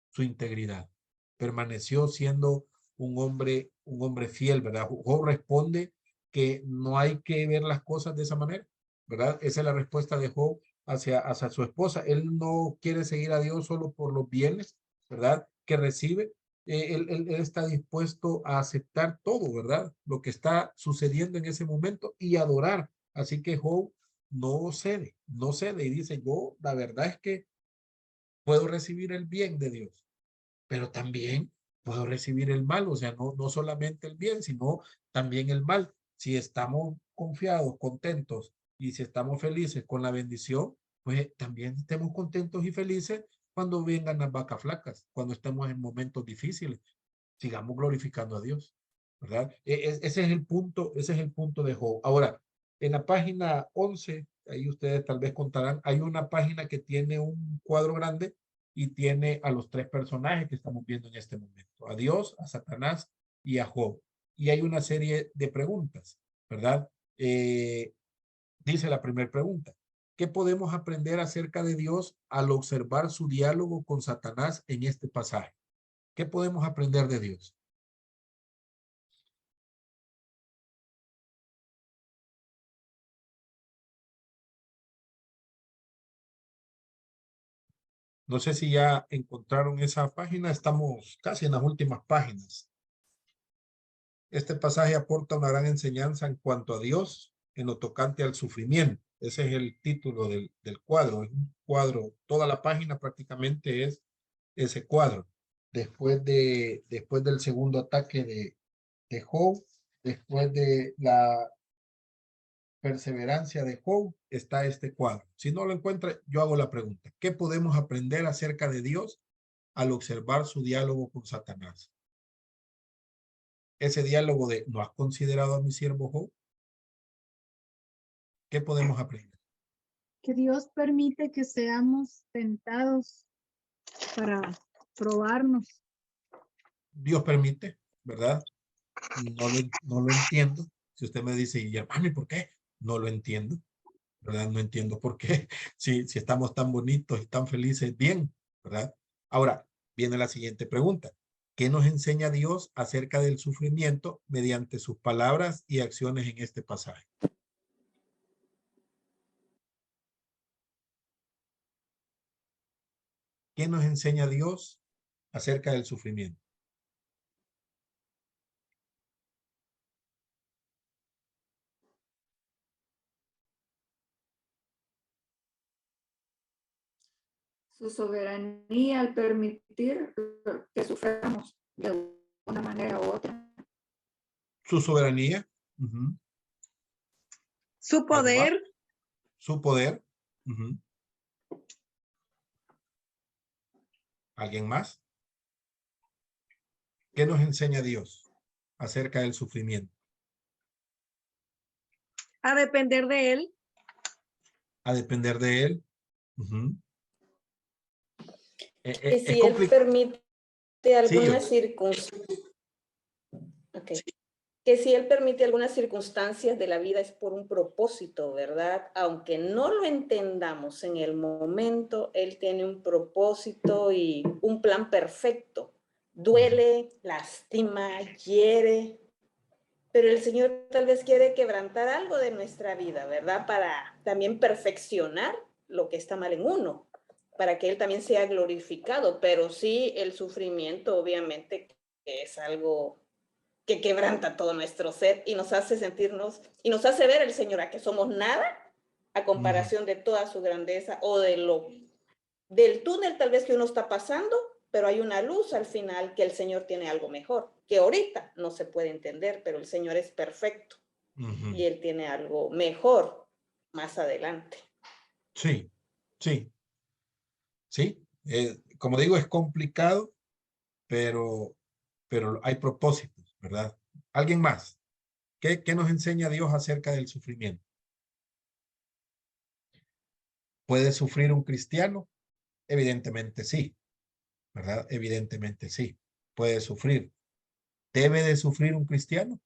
su integridad. Permaneció siendo un hombre fiel, ¿verdad? Job responde que no hay que ver las cosas de esa manera, ¿verdad? Esa es la respuesta de Job hacia su esposa. Él no quiere seguir a Dios solo por los bienes, ¿verdad? Que recibe. Él está dispuesto a aceptar todo, ¿verdad? Lo que está sucediendo en ese momento y adorar. Así que Job no cede y dice, yo la verdad es que puedo recibir el bien de Dios, pero también puedo recibir el mal, o sea, no solamente el bien, sino también el mal. Si estamos confiados, contentos y si estamos felices con la bendición, pues también estemos contentos y felices cuando vengan las vacas flacas, cuando estemos en momentos difíciles. Sigamos glorificando a Dios, ¿verdad? Ese es el punto de Job. Ahora, en la página 11, ahí ustedes tal vez contarán, hay una página que tiene un cuadro grande y tiene a los tres personajes que estamos viendo en este momento, a Dios, a Satanás y a Job. Y hay una serie de preguntas, ¿verdad? Dice la primera pregunta, ¿Qué podemos aprender acerca de Dios al observar su diálogo con Satanás en este pasaje? ¿Qué podemos aprender de Dios? No sé si ya encontraron esa página. Estamos casi en las últimas páginas. Este pasaje aporta una gran enseñanza en cuanto a Dios en lo tocante al sufrimiento. Ese es el título del cuadro. Es un cuadro, toda la página prácticamente es ese cuadro. Después del segundo ataque de Job, después de la perseverancia de Job, está este cuadro. Si no lo encuentra, yo hago la pregunta. ¿Qué podemos aprender acerca de Dios al observar su diálogo con Satanás? Ese diálogo de ¿no has considerado a mi siervo Job? ¿Qué podemos aprender? Que Dios permite que seamos tentados para probarnos. Dios permite, ¿verdad? No lo entiendo. Si usted me dice, y hermano, ¿y por qué? No lo entiendo, ¿verdad? No entiendo por qué. Si estamos tan bonitos y tan felices, bien, ¿verdad? Ahora, viene la siguiente pregunta. ¿Qué nos enseña Dios acerca del sufrimiento mediante sus palabras y acciones en este pasaje? ¿Qué nos enseña Dios acerca del sufrimiento? Su soberanía al permitir que suframos de una manera u otra. Su soberanía. Su ¿Algo más? poder. Su poder. ¿Alguien más? ¿Qué nos enseña Dios acerca del sufrimiento? A depender de Él. A depender de Él. Que si Él permite alguna Sí, circunstancia, que si Él permite algunas circunstancias de la vida es por un propósito, ¿verdad? Aunque no lo entendamos en el momento, Él tiene un propósito y un plan perfecto. Duele, lastima, hiere, pero el Señor tal vez quiere quebrantar algo de nuestra vida, ¿verdad? Para también perfeccionar lo que está mal en uno, para que Él también sea glorificado. Pero sí, el sufrimiento obviamente es algo que quebranta todo nuestro ser y nos hace sentirnos, y nos hace ver el Señor a que somos nada a comparación de toda su grandeza o del túnel tal vez que uno está pasando, pero hay una luz al final que el Señor tiene algo mejor, que ahorita no se puede entender, pero el Señor es perfecto y Él tiene algo mejor más adelante. Sí, sí, sí. Como digo, es complicado, pero hay propósitos, ¿verdad? ¿Alguien más? ¿Qué nos enseña Dios acerca del sufrimiento? ¿Puede sufrir un cristiano? Evidentemente sí, ¿verdad? Evidentemente sí, puede sufrir. ¿Debe de sufrir un cristiano?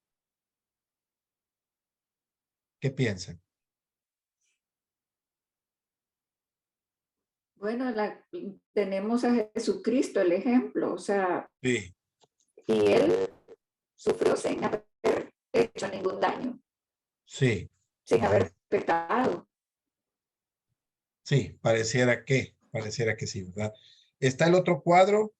¿Qué piensan? Bueno, tenemos a Jesucristo, el ejemplo, o sea, Sí. y Él sufrió sin haber hecho ningún daño, Sí. sin haber pecado. Sí, pareciera que sí, ¿verdad? Está el otro cuadro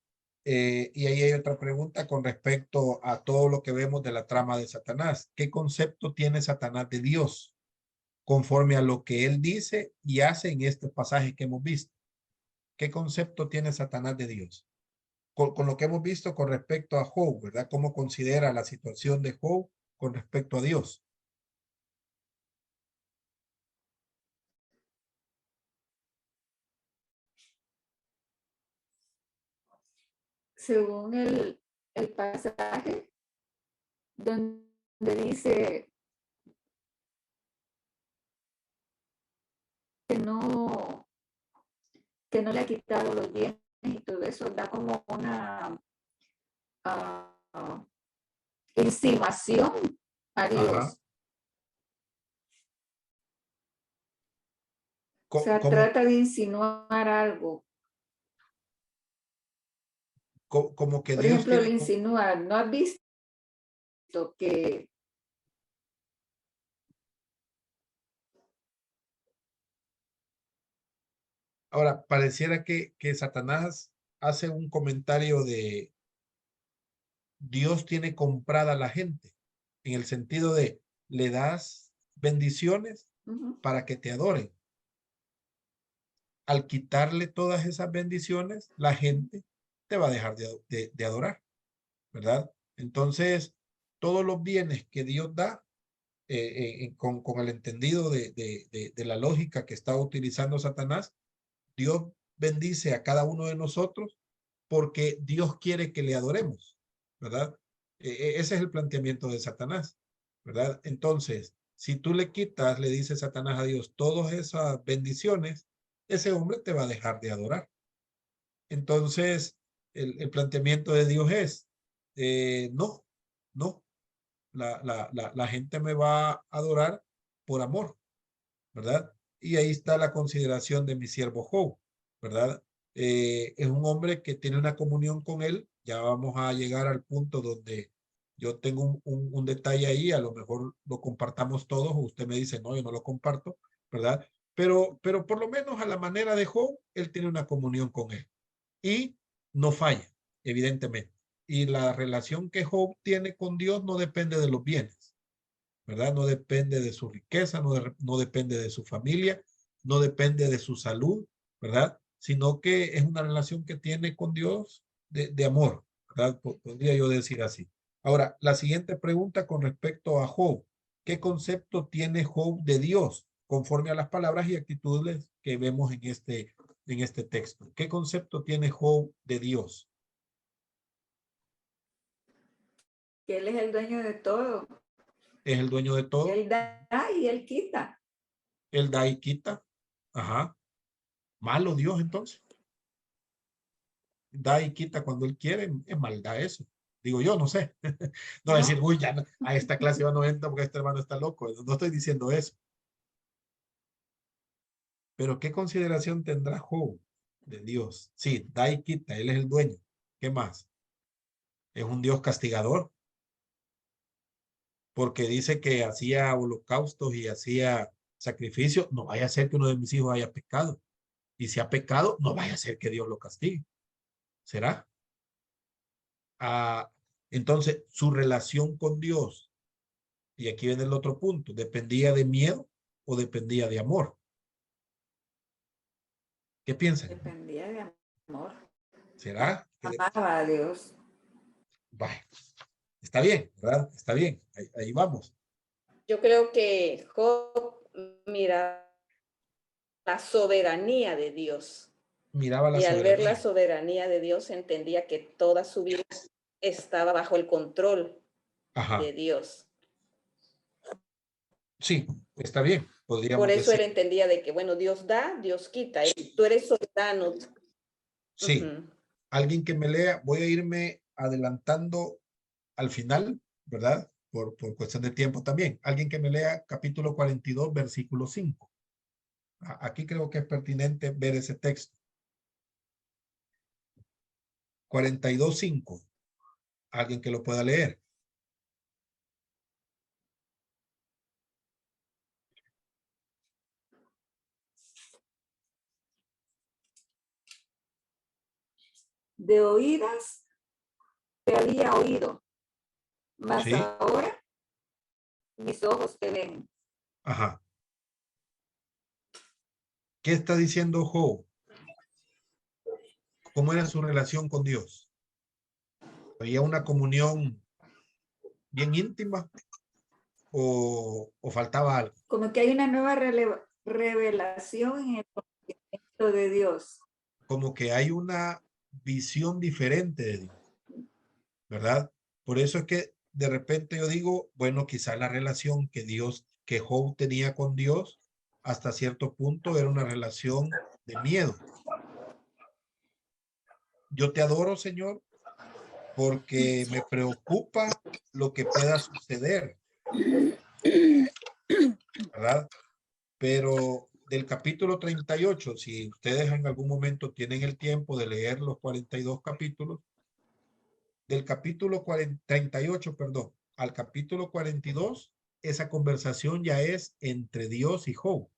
y ahí hay otra pregunta con respecto a todo lo que vemos de la trama de Satanás. ¿Qué concepto tiene Satanás de Dios conforme a lo que él dice y hace en este pasaje que hemos visto? ¿Qué concepto tiene Satanás de Dios? Con lo que hemos visto con respecto a Job, ¿verdad? ¿Cómo considera la situación de Job con respecto a Dios? Según el pasaje donde dice que no le ha quitado los bienes y todo eso, da como una insinuación a Dios. Ajá. O sea, ¿Cómo, trata de insinuar algo. como que Por Dios ejemplo, le tiene... insinúa, ¿no has visto que Ahora, pareciera que Satanás hace un comentario de Dios tiene comprada a la gente, en el sentido de le das bendiciones ujú, para que te adoren. Al quitarle todas esas bendiciones, la gente te va a dejar de adorar, ¿verdad? Entonces, todos los bienes que Dios da, con el entendido de la lógica que está utilizando Satanás, Dios bendice a cada uno de nosotros porque Dios quiere que le adoremos, ¿verdad? Ese es el planteamiento de Satanás, ¿verdad? Entonces, si tú le quitas, le dice Satanás a Dios, todas esas bendiciones, ese hombre te va a dejar de adorar. Entonces, el planteamiento de Dios es, no, no, la gente me va a adorar por amor, ¿verdad? Y ahí está la consideración de mi siervo Job, ¿verdad? Es un hombre que tiene una comunión con él. Ya vamos a llegar al punto donde yo tengo un detalle ahí, a lo mejor lo compartamos todos, o usted me dice, no, yo no lo comparto, ¿verdad? Pero por lo menos a la manera de Job, él tiene una comunión con él y no falla, evidentemente. Y la relación que Job tiene con Dios no depende de los bienes, ¿verdad? No depende de su riqueza, no depende de su familia, no depende de su salud, ¿verdad? Sino que es una relación que tiene con Dios de amor, ¿verdad? Podría yo decir así. Ahora, la siguiente pregunta con respecto a Job. ¿Qué concepto tiene Job de Dios conforme a las palabras y actitudes que vemos en este texto? ¿Qué concepto tiene Job de Dios? que Él es el dueño de todo? ¿Es el dueño de todo? Él da y Él quita. ¿Él da y quita? Ajá. Malo Dios entonces. Da y quita cuando él quiere, es maldad eso. Digo yo, no sé. No voy a decir, ¿No? uy, ya a esta clase ya no entra porque este hermano está loco. No estoy diciendo eso. Pero ¿qué consideración tendrá Job de Dios? Sí, da y quita, él es el dueño. ¿Qué más? Es un Dios castigador porque dice que hacía holocaustos y hacía sacrificios. No vaya a ser que uno de mis hijos haya pecado. Y si ha pecado, no vaya a ser que Dios lo castigue. ¿Será? Ah, entonces, su relación con Dios, y aquí viene el otro punto, ¿dependía de miedo o dependía de amor? ¿Qué piensan? Dependía de amor. ¿Será? Amaba a Dios. Bueno, está bien, ¿verdad? Está bien, ahí vamos. Yo creo que Job mira la soberanía de Dios Miraba la y al ver la soberanía. soberanía de Dios entendía que toda su vida estaba bajo el control Ajá, de Dios. sí, está bien, Por podríamos eso él decir. entendía de que, bueno, Dios da, Dios quita. Tú eres soberano. Sí, Uh-huh. alguien que me lea, voy a irme adelantando al final, ¿verdad? Por cuestión de tiempo también. Alguien que me lea capítulo 42, versículo 5. Aquí creo que es pertinente ver ese texto. 42:5. Alguien que lo pueda leer. De oídas te había oído, mas ¿Sí? ahora mis ojos te ven. Ajá. ¿Qué está diciendo Job? ¿Cómo era su relación con Dios? ¿Había una comunión bien íntima o faltaba algo? Como que hay una nueva revelación en el conocimiento de Dios. Como que hay una visión diferente de Dios, ¿verdad? Por eso es que de repente yo digo, bueno, quizá la relación que Job tenía con Dios, hasta cierto punto era una relación de miedo. Yo te adoro, Señor, porque me preocupa lo que pueda suceder, ¿verdad? Pero del capítulo 38, si ustedes en algún momento tienen el tiempo de leer los 42 capítulos, del capítulo 38, perdón, al capítulo 42, esa conversación ya es entre Dios y Job.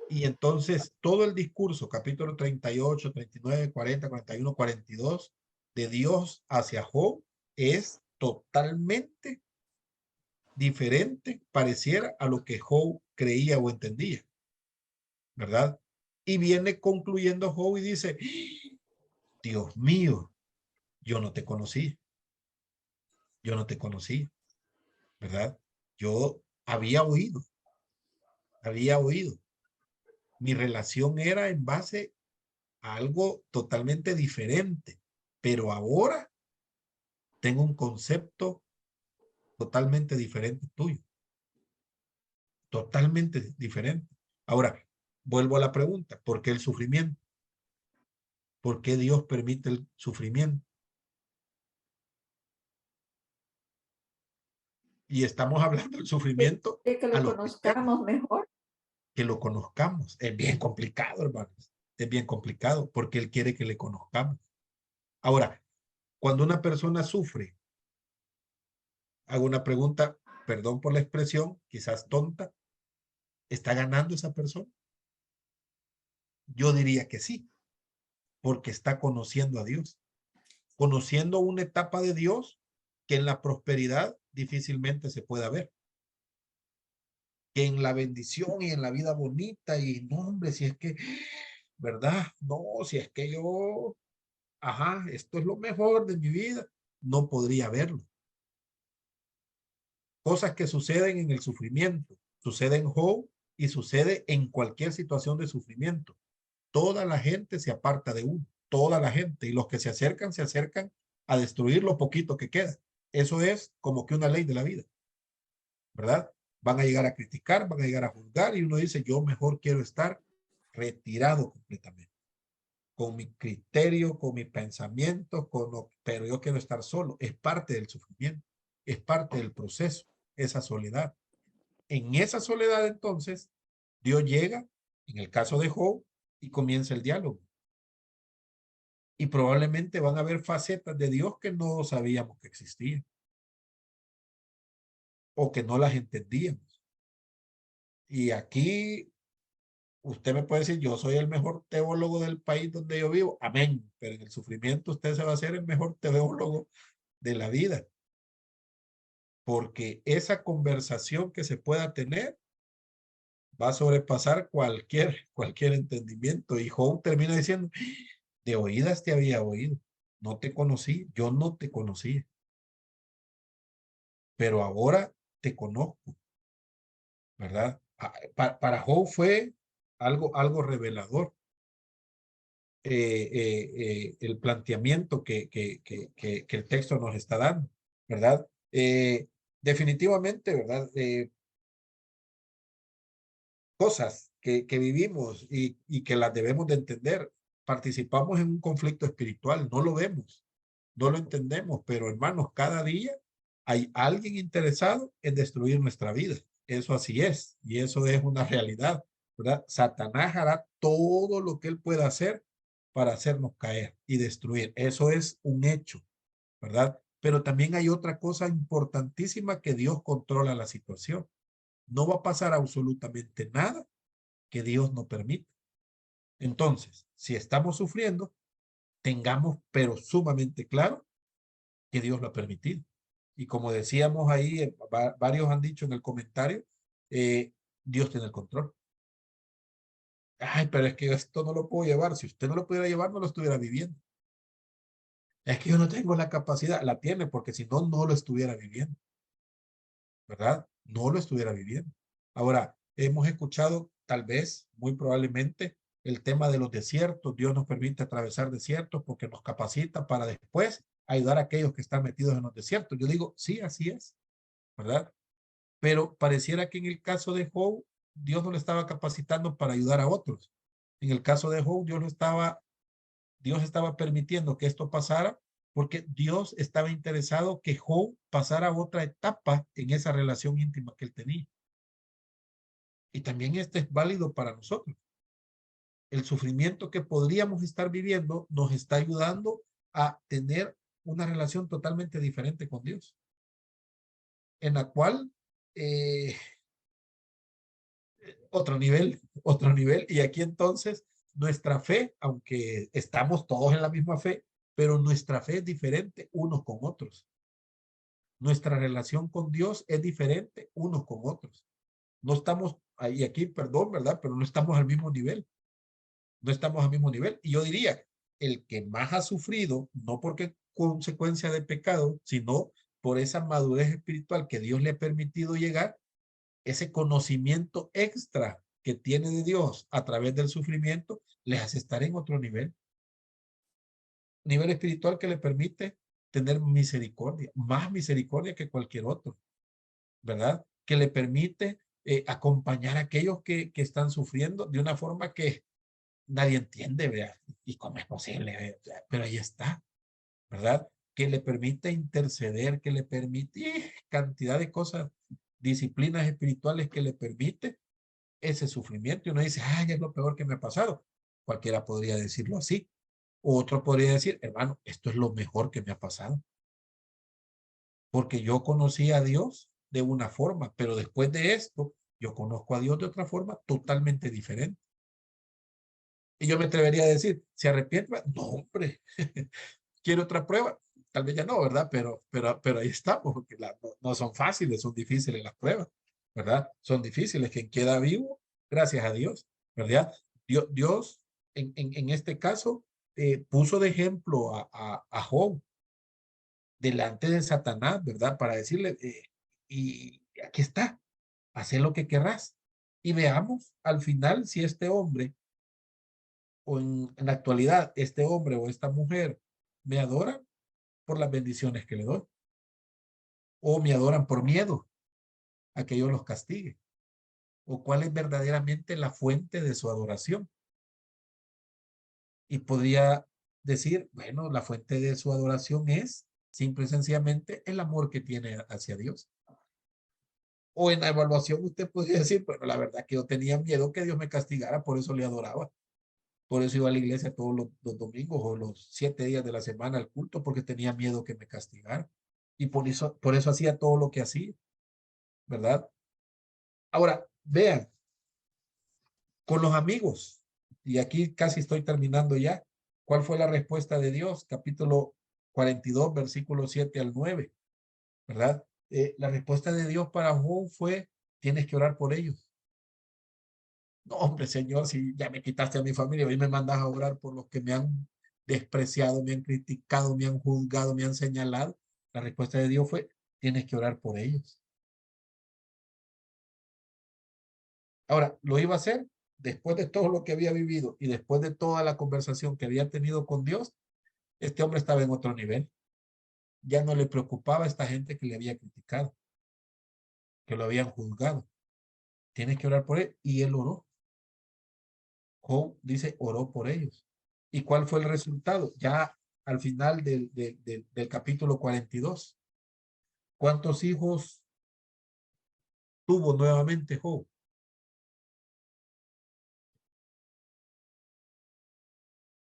Y entonces todo el discurso, capítulo 38, 39, 40, 41, 42, de Dios hacia Job es totalmente diferente, pareciera a lo que Job creía o entendía, ¿verdad? Y viene concluyendo Job y dice, Dios mío, yo no te conocí, ¿verdad? Yo había oído. Mi relación era en base a algo totalmente diferente, pero ahora tengo un concepto totalmente diferente tuyo, totalmente diferente. Ahora, vuelvo a la pregunta, ¿por qué el sufrimiento? ¿Por qué Dios permite el sufrimiento? Y estamos hablando del sufrimiento ¿Quiere que a lo los cristianos, conozcamos mejor? que lo conozcamos. Es bien complicado, hermanos. Es bien complicado porque Él quiere que le conozcamos. Ahora, cuando una persona sufre, hago una pregunta, perdón por la expresión, quizás tonta, ¿está ganando esa persona? Yo diría que sí, porque está conociendo a Dios, conociendo una etapa de Dios que en la prosperidad difícilmente se pueda ver, que en la bendición y en la vida bonita y no, hombre, si es que, ¿verdad? No, si es que yo, ajá, esto es lo mejor de mi vida, no podría verlo. Cosas que suceden en el sufrimiento, sucede en Job y sucede en cualquier situación de sufrimiento. Toda la gente se aparta de uno, toda la gente, y los que se acercan a destruir lo poquito que queda. Eso es como que una ley de la vida, ¿verdad? Van a llegar a criticar, van a llegar a juzgar y uno dice, yo mejor quiero estar retirado completamente, con mi criterio, con mis pensamientos, pero yo quiero estar solo. Es parte del sufrimiento, es parte del proceso, esa soledad. En esa soledad entonces, Dios llega, en el caso de Job, y comienza el diálogo. Y probablemente van a haber facetas de Dios que no sabíamos que existían o que no las entendíamos. Y aquí usted me puede decir, yo soy el mejor teólogo del país donde yo vivo. Amén. Pero en el sufrimiento usted se va a hacer el mejor teólogo de la vida. Porque esa conversación que se pueda tener va a sobrepasar cualquier entendimiento. Y Job termina diciendo, de oídas te había oído, no te conocí, yo no te conocía, pero ahora te conozco, ¿verdad? Para Job fue algo revelador el planteamiento que el texto nos está dando, ¿verdad? Definitivamente, ¿verdad? Cosas que vivimos y que las debemos de entender. Participamos en un conflicto espiritual, no lo vemos, no lo entendemos, pero hermanos, cada día hay alguien interesado en destruir nuestra vida. Eso así es, y eso es una realidad, ¿verdad? Satanás hará todo lo que él pueda hacer para hacernos caer y destruir. Eso es un hecho, ¿verdad? Pero también hay otra cosa importantísima, que Dios controla la situación. No va a pasar absolutamente nada que Dios no permita. Entonces, si estamos sufriendo, tengamos pero sumamente claro que Dios lo ha permitido. Y como decíamos ahí, varios han dicho en el comentario, Dios tiene el control. Ay, pero es que esto no lo puedo llevar. Si usted no lo pudiera llevar, no lo estuviera viviendo. Es que yo no tengo la capacidad. La tiene, porque si no, no lo estuviera viviendo, ¿verdad? No lo estuviera viviendo. Ahora, hemos escuchado, tal vez, muy probablemente, el tema de los desiertos. Dios nos permite atravesar desiertos porque nos capacita para después ayudar a aquellos que están metidos en los desiertos. Yo digo, sí, así es, ¿verdad? Pero pareciera que en el caso de Job, Dios no le estaba capacitando para ayudar a otros. En el caso de Job, Dios estaba permitiendo que esto pasara porque Dios estaba interesado que Job pasara a otra etapa en esa relación íntima que él tenía. Y también este es válido para nosotros. El sufrimiento que podríamos estar viviendo nos está ayudando a tener una relación totalmente diferente con Dios, en la cual otro nivel, y aquí entonces nuestra fe, aunque estamos todos en la misma fe, pero nuestra fe es diferente unos con otros. Nuestra relación con Dios es diferente unos con otros. No estamos, y aquí, perdón, ¿verdad? Pero no estamos al mismo nivel. No estamos al mismo nivel. Y yo diría, el que más ha sufrido, no porque consecuencia de pecado, sino por esa madurez espiritual que Dios le ha permitido llegar, ese conocimiento extra que tiene de Dios a través del sufrimiento, les hace estar en otro nivel. Nivel espiritual que le permite tener misericordia, más misericordia que cualquier otro, ¿verdad? Que le permite acompañar a aquellos que están sufriendo de una forma que nadie entiende, ¿verdad? ¿Y cómo es posible? Pero ahí está, ¿verdad? Que le permite interceder, que le permite cantidad de cosas, disciplinas espirituales que le permite ese sufrimiento. Y uno dice, ay, es lo peor que me ha pasado. Cualquiera podría decirlo así. Otro podría decir, hermano, esto es lo mejor que me ha pasado. Porque yo conocí a Dios de una forma, pero después de esto, yo conozco a Dios de otra forma totalmente diferente. Y yo me atrevería a decir, ¿se arrepiente? No, hombre, ¿quiere otra prueba? Tal vez ya no, ¿verdad? Pero ahí estamos, porque no son fáciles, son difíciles las pruebas, ¿verdad? Son difíciles. Quien queda vivo, gracias a Dios, ¿verdad? Dios en este caso, puso de ejemplo a Job delante de Satanás, ¿verdad? Para decirle, y aquí está, haz lo que querrás. Y veamos al final si este hombre, o en la actualidad, este hombre o esta mujer me adora por las bendiciones que le doy, o me adoran por miedo a que yo los castigue, o cuál es verdaderamente la fuente de su adoración. Y podría decir, bueno, la fuente de su adoración es simple y sencillamente el amor que tiene hacia Dios. O en la evaluación usted podría decir, bueno, la verdad que yo tenía miedo que Dios me castigara, por eso le adoraba. Por eso iba a la iglesia todos los domingos o los 7 días de la semana al culto, porque tenía miedo que me castigara. Y por eso hacía todo lo que hacía, ¿verdad? Ahora, vean, con los amigos, y aquí casi estoy terminando ya, ¿cuál fue la respuesta de Dios? Capítulo 42, versículos 7 al 9, ¿verdad? La respuesta de Dios para Job fue, tienes que orar por ellos. No, hombre, Señor, si ya me quitaste a mi familia, hoy me mandas a orar por los que me han despreciado, me han criticado, me han juzgado, me han señalado. La respuesta de Dios fue, tienes que orar por ellos. Ahora, ¿lo iba a hacer? Después de todo lo que había vivido y después de toda la conversación que había tenido con Dios, este hombre estaba en otro nivel. Ya no le preocupaba a esta gente que le había criticado, que lo habían juzgado. Tienes que orar por él. Y él oró. Job dice, oró por ellos. ¿Y cuál fue el resultado? Ya al final del capítulo 42. ¿Cuántos hijos tuvo nuevamente Job?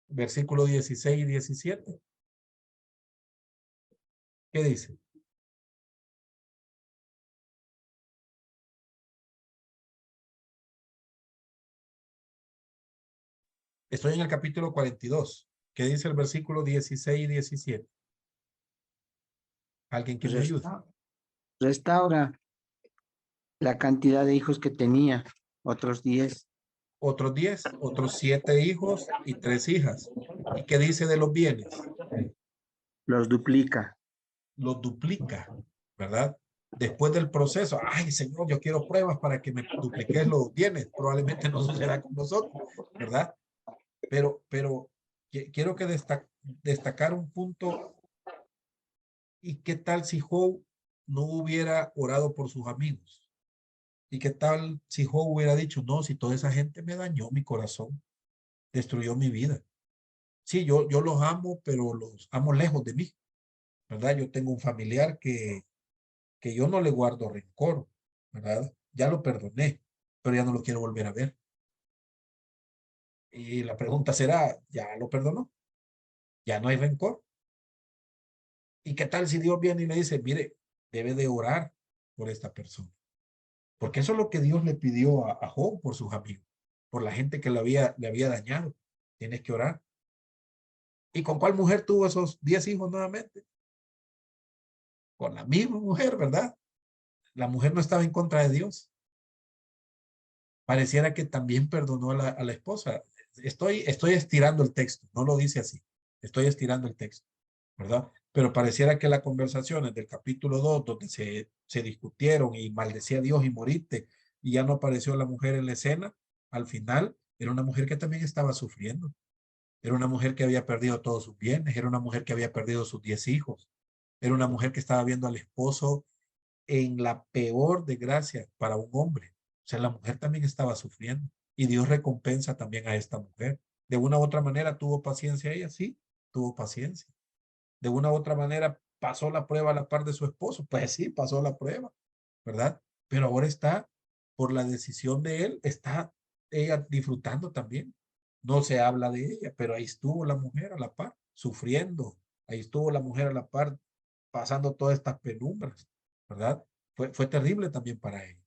Versículo 16 y 17. ¿Qué dice? Estoy en el capítulo 42. ¿Qué dice el versículo 16 y 17? ¿Alguien que me ayude? Restaura la cantidad de hijos que tenía, otros 10. Otros 10, otros 7 hijos y 3 hijas. ¿Y qué dice de los bienes? Los duplica. Los duplica, ¿verdad? Después del proceso, ay, Señor, yo quiero pruebas para que me dupliques los bienes. Probablemente no suceda con nosotros, ¿verdad? Pero quiero que destacar un punto. ¿Y qué tal si Job no hubiera orado por sus amigos? ¿Y qué tal si Job hubiera dicho, no, si toda esa gente me dañó mi corazón, destruyó mi vida? Sí, yo los amo, pero los amo lejos de mí, ¿verdad? Yo tengo un familiar que yo no le guardo rencor, ¿verdad? Ya lo perdoné, pero ya no lo quiero volver a ver. Y la pregunta será, ¿ya lo perdonó? ¿Ya no hay rencor? ¿Y qué tal si Dios viene y le dice, mire, debe de orar por esta persona? Porque eso es lo que Dios le pidió a Job por sus amigos, por la gente que le había dañado. Tienes que orar. ¿Y con cuál mujer tuvo esos 10 hijos nuevamente? Con la misma mujer, ¿verdad? La mujer no estaba en contra de Dios. Pareciera que también perdonó a la esposa. Estoy estirando el texto, no lo dice así. Estoy estirando el texto, ¿verdad? Pero pareciera que las conversaciones del capítulo 2, donde se discutieron y maldecía a Dios y moriste, y ya no apareció la mujer en la escena, al final era una mujer que también estaba sufriendo. Era una mujer que había perdido todos sus bienes, era una mujer que había perdido sus 10 hijos, era una mujer que estaba viendo al esposo en la peor desgracia para un hombre. O sea, la mujer también estaba sufriendo y Dios recompensa también a esta mujer. De una u otra manera tuvo paciencia ella, sí, tuvo paciencia. De una u otra manera pasó la prueba a la par de su esposo, pues sí, pasó la prueba, ¿verdad? Pero ahora está, por la decisión de él, está ella disfrutando también. No se habla de ella, pero ahí estuvo la mujer a la par, sufriendo. Ahí estuvo la mujer a la par, pasando todas estas penumbras, ¿verdad? Fue terrible también para ella.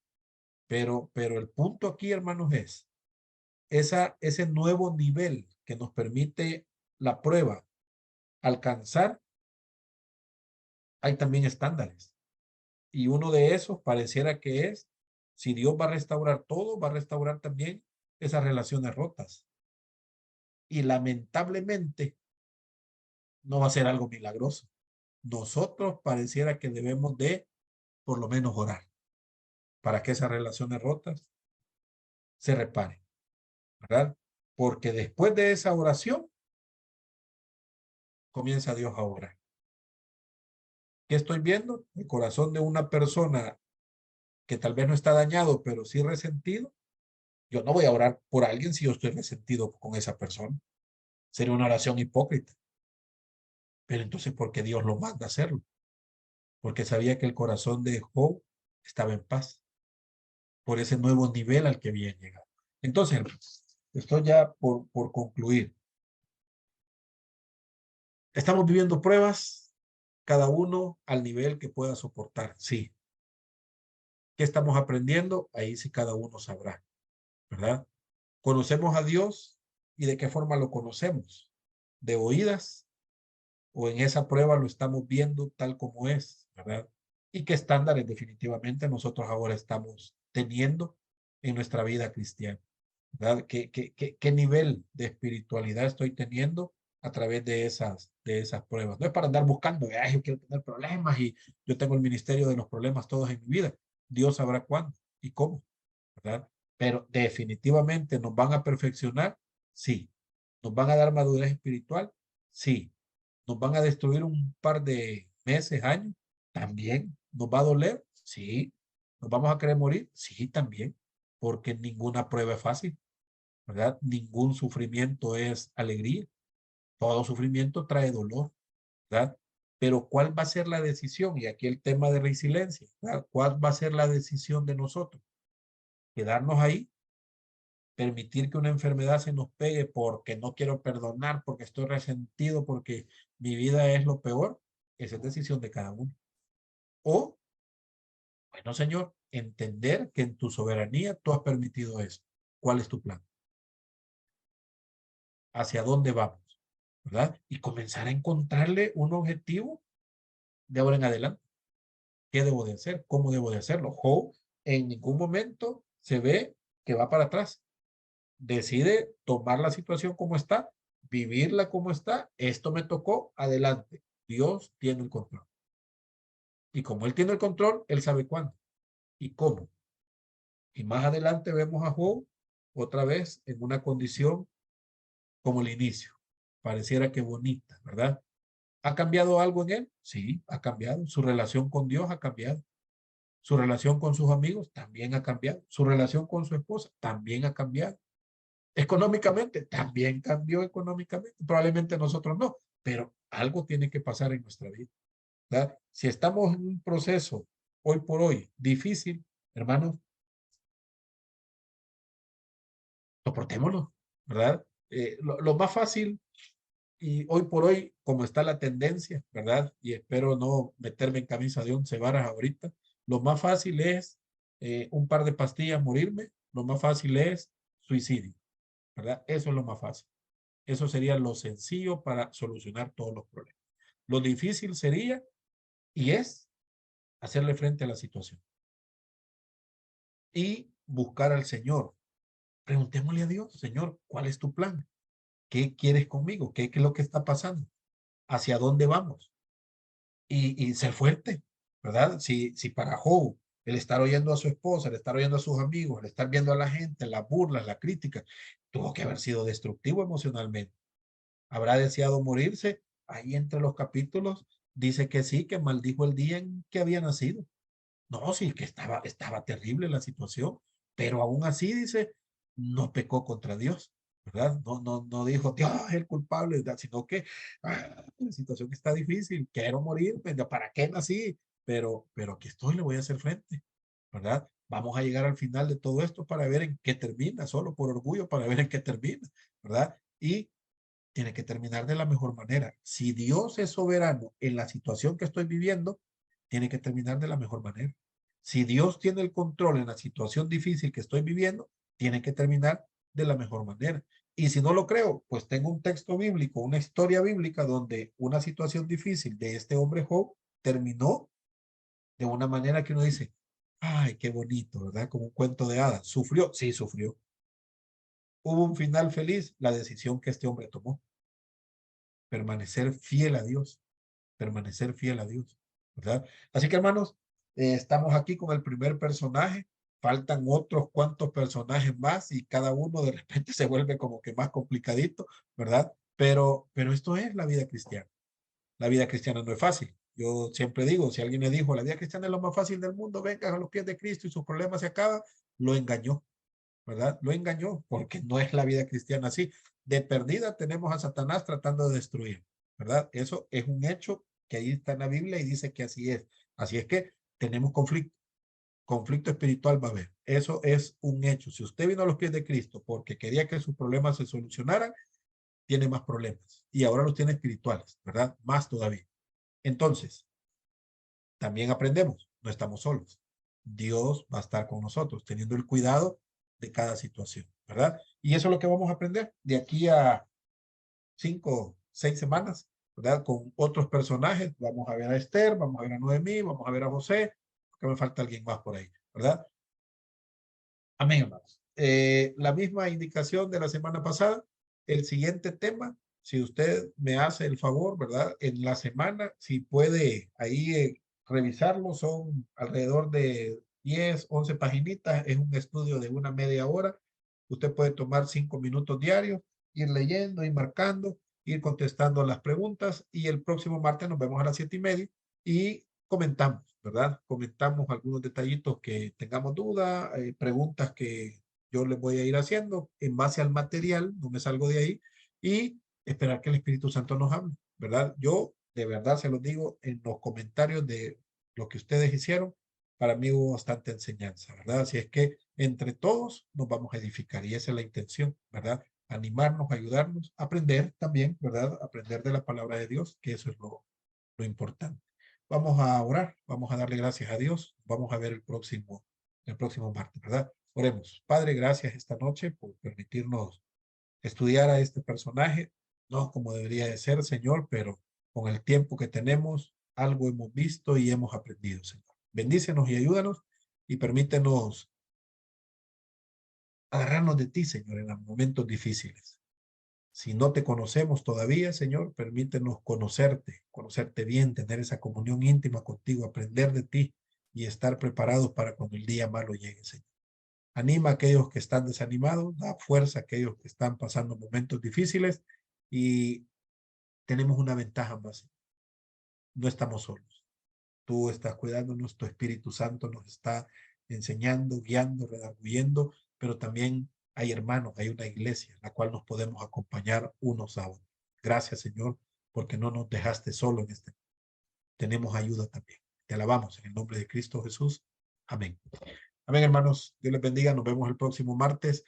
Pero el punto aquí, hermanos, es ese nuevo nivel que nos permite la prueba alcanzar. Hay también estándares. Y uno de esos pareciera que es, si Dios va a restaurar todo, va a restaurar también esas relaciones rotas. Y lamentablemente no va a ser algo milagroso. Nosotros pareciera que debemos de, por lo menos, orar para que esas relaciones rotas se reparen, ¿verdad? Porque después de esa oración, comienza Dios a orar. ¿Qué estoy viendo? El corazón de una persona que tal vez no está dañado, pero sí resentido. Yo no voy a orar por alguien si yo estoy resentido con esa persona. Sería una oración hipócrita. Pero entonces, ¿por qué Dios lo manda a hacerlo? Porque sabía que el corazón de Job estaba en paz por ese nuevo nivel al que había llegado. Entonces, estoy ya por concluir. Estamos viviendo pruebas, cada uno al nivel que pueda soportar. Sí. ¿Qué estamos aprendiendo? Ahí sí cada uno sabrá, ¿verdad? ¿Conocemos a Dios y de qué forma lo conocemos? ¿De oídas? ¿O en esa prueba lo estamos viendo tal como es, ¿verdad? ¿Y qué estándares definitivamente nosotros ahora estamos teniendo en nuestra vida cristiana? ¿Verdad? ¿Qué nivel de espiritualidad estoy teniendo a través de esas pruebas? No es para andar buscando, yo quiero tener problemas y yo tengo el ministerio de los problemas todos en mi vida. Dios sabrá cuándo y cómo, ¿verdad? Pero definitivamente nos van a perfeccionar, sí. Nos van a dar madurez espiritual, sí. Nos van a destruir un par de meses, años, también. ¿Nos va a doler? Sí. ¿Nos vamos a querer morir? Sí, también. Porque ninguna prueba es fácil, ¿verdad? Ningún sufrimiento es alegría. Todo sufrimiento trae dolor, ¿verdad? Pero ¿cuál va a ser la decisión? Y aquí el tema de resiliencia, ¿verdad? ¿Cuál va a ser la decisión de nosotros? ¿Quedarnos ahí? ¿Permitir que una enfermedad se nos pegue porque no quiero perdonar, porque estoy resentido, porque mi vida es lo peor? Esa es decisión de cada uno. O, bueno, Señor, entender que en tu soberanía tú has permitido eso. ¿Cuál es tu plan? ¿Hacia dónde vamos? ¿Verdad? Y comenzar a encontrarle un objetivo de ahora en adelante. ¿Qué debo de hacer? ¿Cómo debo de hacerlo? Job en ningún momento se ve que va para atrás. Decide tomar la situación como está, vivirla como está. Esto me tocó, adelante. Dios tiene el control. Y como Él tiene el control, Él sabe cuándo y cómo. Y más adelante vemos a Job otra vez en una condición como el inicio. Pareciera que bonita, ¿verdad? ¿Ha cambiado algo en él? Sí, ha cambiado. Su relación con Dios ha cambiado. Su relación con sus amigos también ha cambiado. Su relación con su esposa también ha cambiado. Económicamente, también cambió económicamente. Probablemente nosotros no, pero algo tiene que pasar en nuestra vida, ¿verdad? Si estamos en un proceso hoy por hoy difícil, hermanos, soportémoslo, ¿verdad? Lo más fácil, y hoy por hoy, como está la tendencia, ¿verdad? Y espero no meterme en camisa de 11 varas ahorita, lo más fácil es un par de pastillas, morirme, lo más fácil es suicidio, ¿verdad? Eso es lo más fácil. Eso sería lo sencillo para solucionar todos los problemas. Lo difícil sería, y es, hacerle frente a la situación y buscar al Señor. Preguntémosle a Dios, Señor, ¿cuál es tu plan? ¿Qué quieres conmigo? ¿Qué es lo que está pasando? ¿Hacia dónde vamos? Y ser fuerte, ¿verdad? Si para Job, el estar oyendo a su esposa, el estar oyendo a sus amigos, el estar viendo a la gente, las burlas, la crítica, tuvo que haber sido destructivo emocionalmente. ¿Habrá deseado morirse? Ahí entre los capítulos dice que sí, que maldijo el día en que había nacido. No, sí, que estaba terrible la situación, pero aún así dice, no pecó contra Dios, ¿verdad? No dijo, Dios es el culpable, ¿verdad? Sino que la situación está difícil, quiero morir, ¿para qué nací? Pero aquí estoy, le voy a hacer frente, ¿verdad? Vamos a llegar al final de todo esto para ver en qué termina, solo por orgullo, para ver en qué termina, ¿verdad? Y tiene que terminar de la mejor manera. Si Dios es soberano en la situación que estoy viviendo, tiene que terminar de la mejor manera. Si Dios tiene el control en la situación difícil que estoy viviendo, tiene que terminar de la mejor manera. Y si no lo creo, pues tengo un texto bíblico, una historia bíblica donde una situación difícil de este hombre Job terminó de una manera que uno dice, ay, qué bonito, ¿verdad? Como un cuento de hadas. ¿Sufrió? Sí, sufrió. ¿Hubo un final feliz? La decisión que este hombre tomó. Permanecer fiel a Dios, permanecer fiel a Dios, ¿verdad? Así que hermanos, estamos aquí con el primer personaje, faltan otros cuantos personajes más y cada uno de repente se vuelve como que más complicadito, ¿verdad? Pero esto es la vida cristiana. La vida cristiana no es fácil. Yo siempre digo, si alguien me dijo, la vida cristiana es lo más fácil del mundo, venga a los pies de Cristo y sus problemas se acaban, lo engañó, ¿verdad? Lo engañó porque no es la vida cristiana así. De perdida tenemos a Satanás tratando de destruir, ¿verdad? Eso es un hecho que ahí está en la Biblia y dice que así es. Así es que tenemos conflicto. Conflicto espiritual va a haber. Eso es un hecho. Si usted vino a los pies de Cristo porque quería que sus problemas se solucionaran, tiene más problemas. Y ahora los tiene espirituales, ¿verdad? Más todavía. Entonces, también aprendemos, no estamos solos. Dios va a estar con nosotros, teniendo el cuidado de cada situación, ¿verdad? Y eso es lo que vamos a aprender de aquí a 5, 6 semanas, ¿verdad? Con otros personajes. Vamos a ver a Esther, vamos a ver a Noemí, vamos a ver a José, que me falta alguien más por ahí, ¿verdad? Amén, hermanos. La misma indicación de la semana pasada, el siguiente tema, si usted me hace el favor, ¿verdad? En la semana, si puede ahí revisarlo, son alrededor de 10, 11 paginitas, es un estudio de una media hora. Usted puede tomar 5 minutos diarios, ir leyendo, ir marcando, ir contestando las preguntas y el próximo martes nos vemos a las 7:30 y comentamos, ¿verdad? Comentamos algunos detallitos que tengamos duda, preguntas que yo les voy a ir haciendo en base al material, no me salgo de ahí, y esperar que el Espíritu Santo nos hable, ¿verdad? Yo, de verdad, se los digo, en los comentarios de lo que ustedes hicieron, para mí hubo bastante enseñanza, ¿verdad? Así es que entre todos nos vamos a edificar y esa es la intención, ¿verdad? Animarnos, ayudarnos, aprender también, ¿verdad? Aprender de la palabra de Dios, que eso es lo importante. Vamos a orar, vamos a darle gracias a Dios, vamos a ver el próximo martes, ¿verdad? Oremos. Padre, gracias esta noche por permitirnos estudiar a este personaje, no como debería de ser, Señor, pero con el tiempo que tenemos, algo hemos visto y hemos aprendido, Señor. Bendícenos y ayúdanos y permítenos agarrarnos de ti, Señor, en los momentos difíciles. Si no te conocemos todavía, Señor, permítenos conocerte bien, tener esa comunión íntima contigo, aprender de ti y estar preparados para cuando el día malo llegue, Señor. Anima a aquellos que están desanimados, da fuerza a aquellos que están pasando momentos difíciles y tenemos una ventaja más. No estamos solos. Tú estás cuidándonos, tu Espíritu Santo nos está enseñando, guiando, redarguyendo, pero también hay hermanos, hay una iglesia en la cual nos podemos acompañar unos a otros. Gracias, Señor, porque no nos dejaste solo en este. Tenemos ayuda también. Te alabamos en el nombre de Cristo Jesús. Amén. Amén, hermanos. Dios les bendiga. Nos vemos el próximo martes.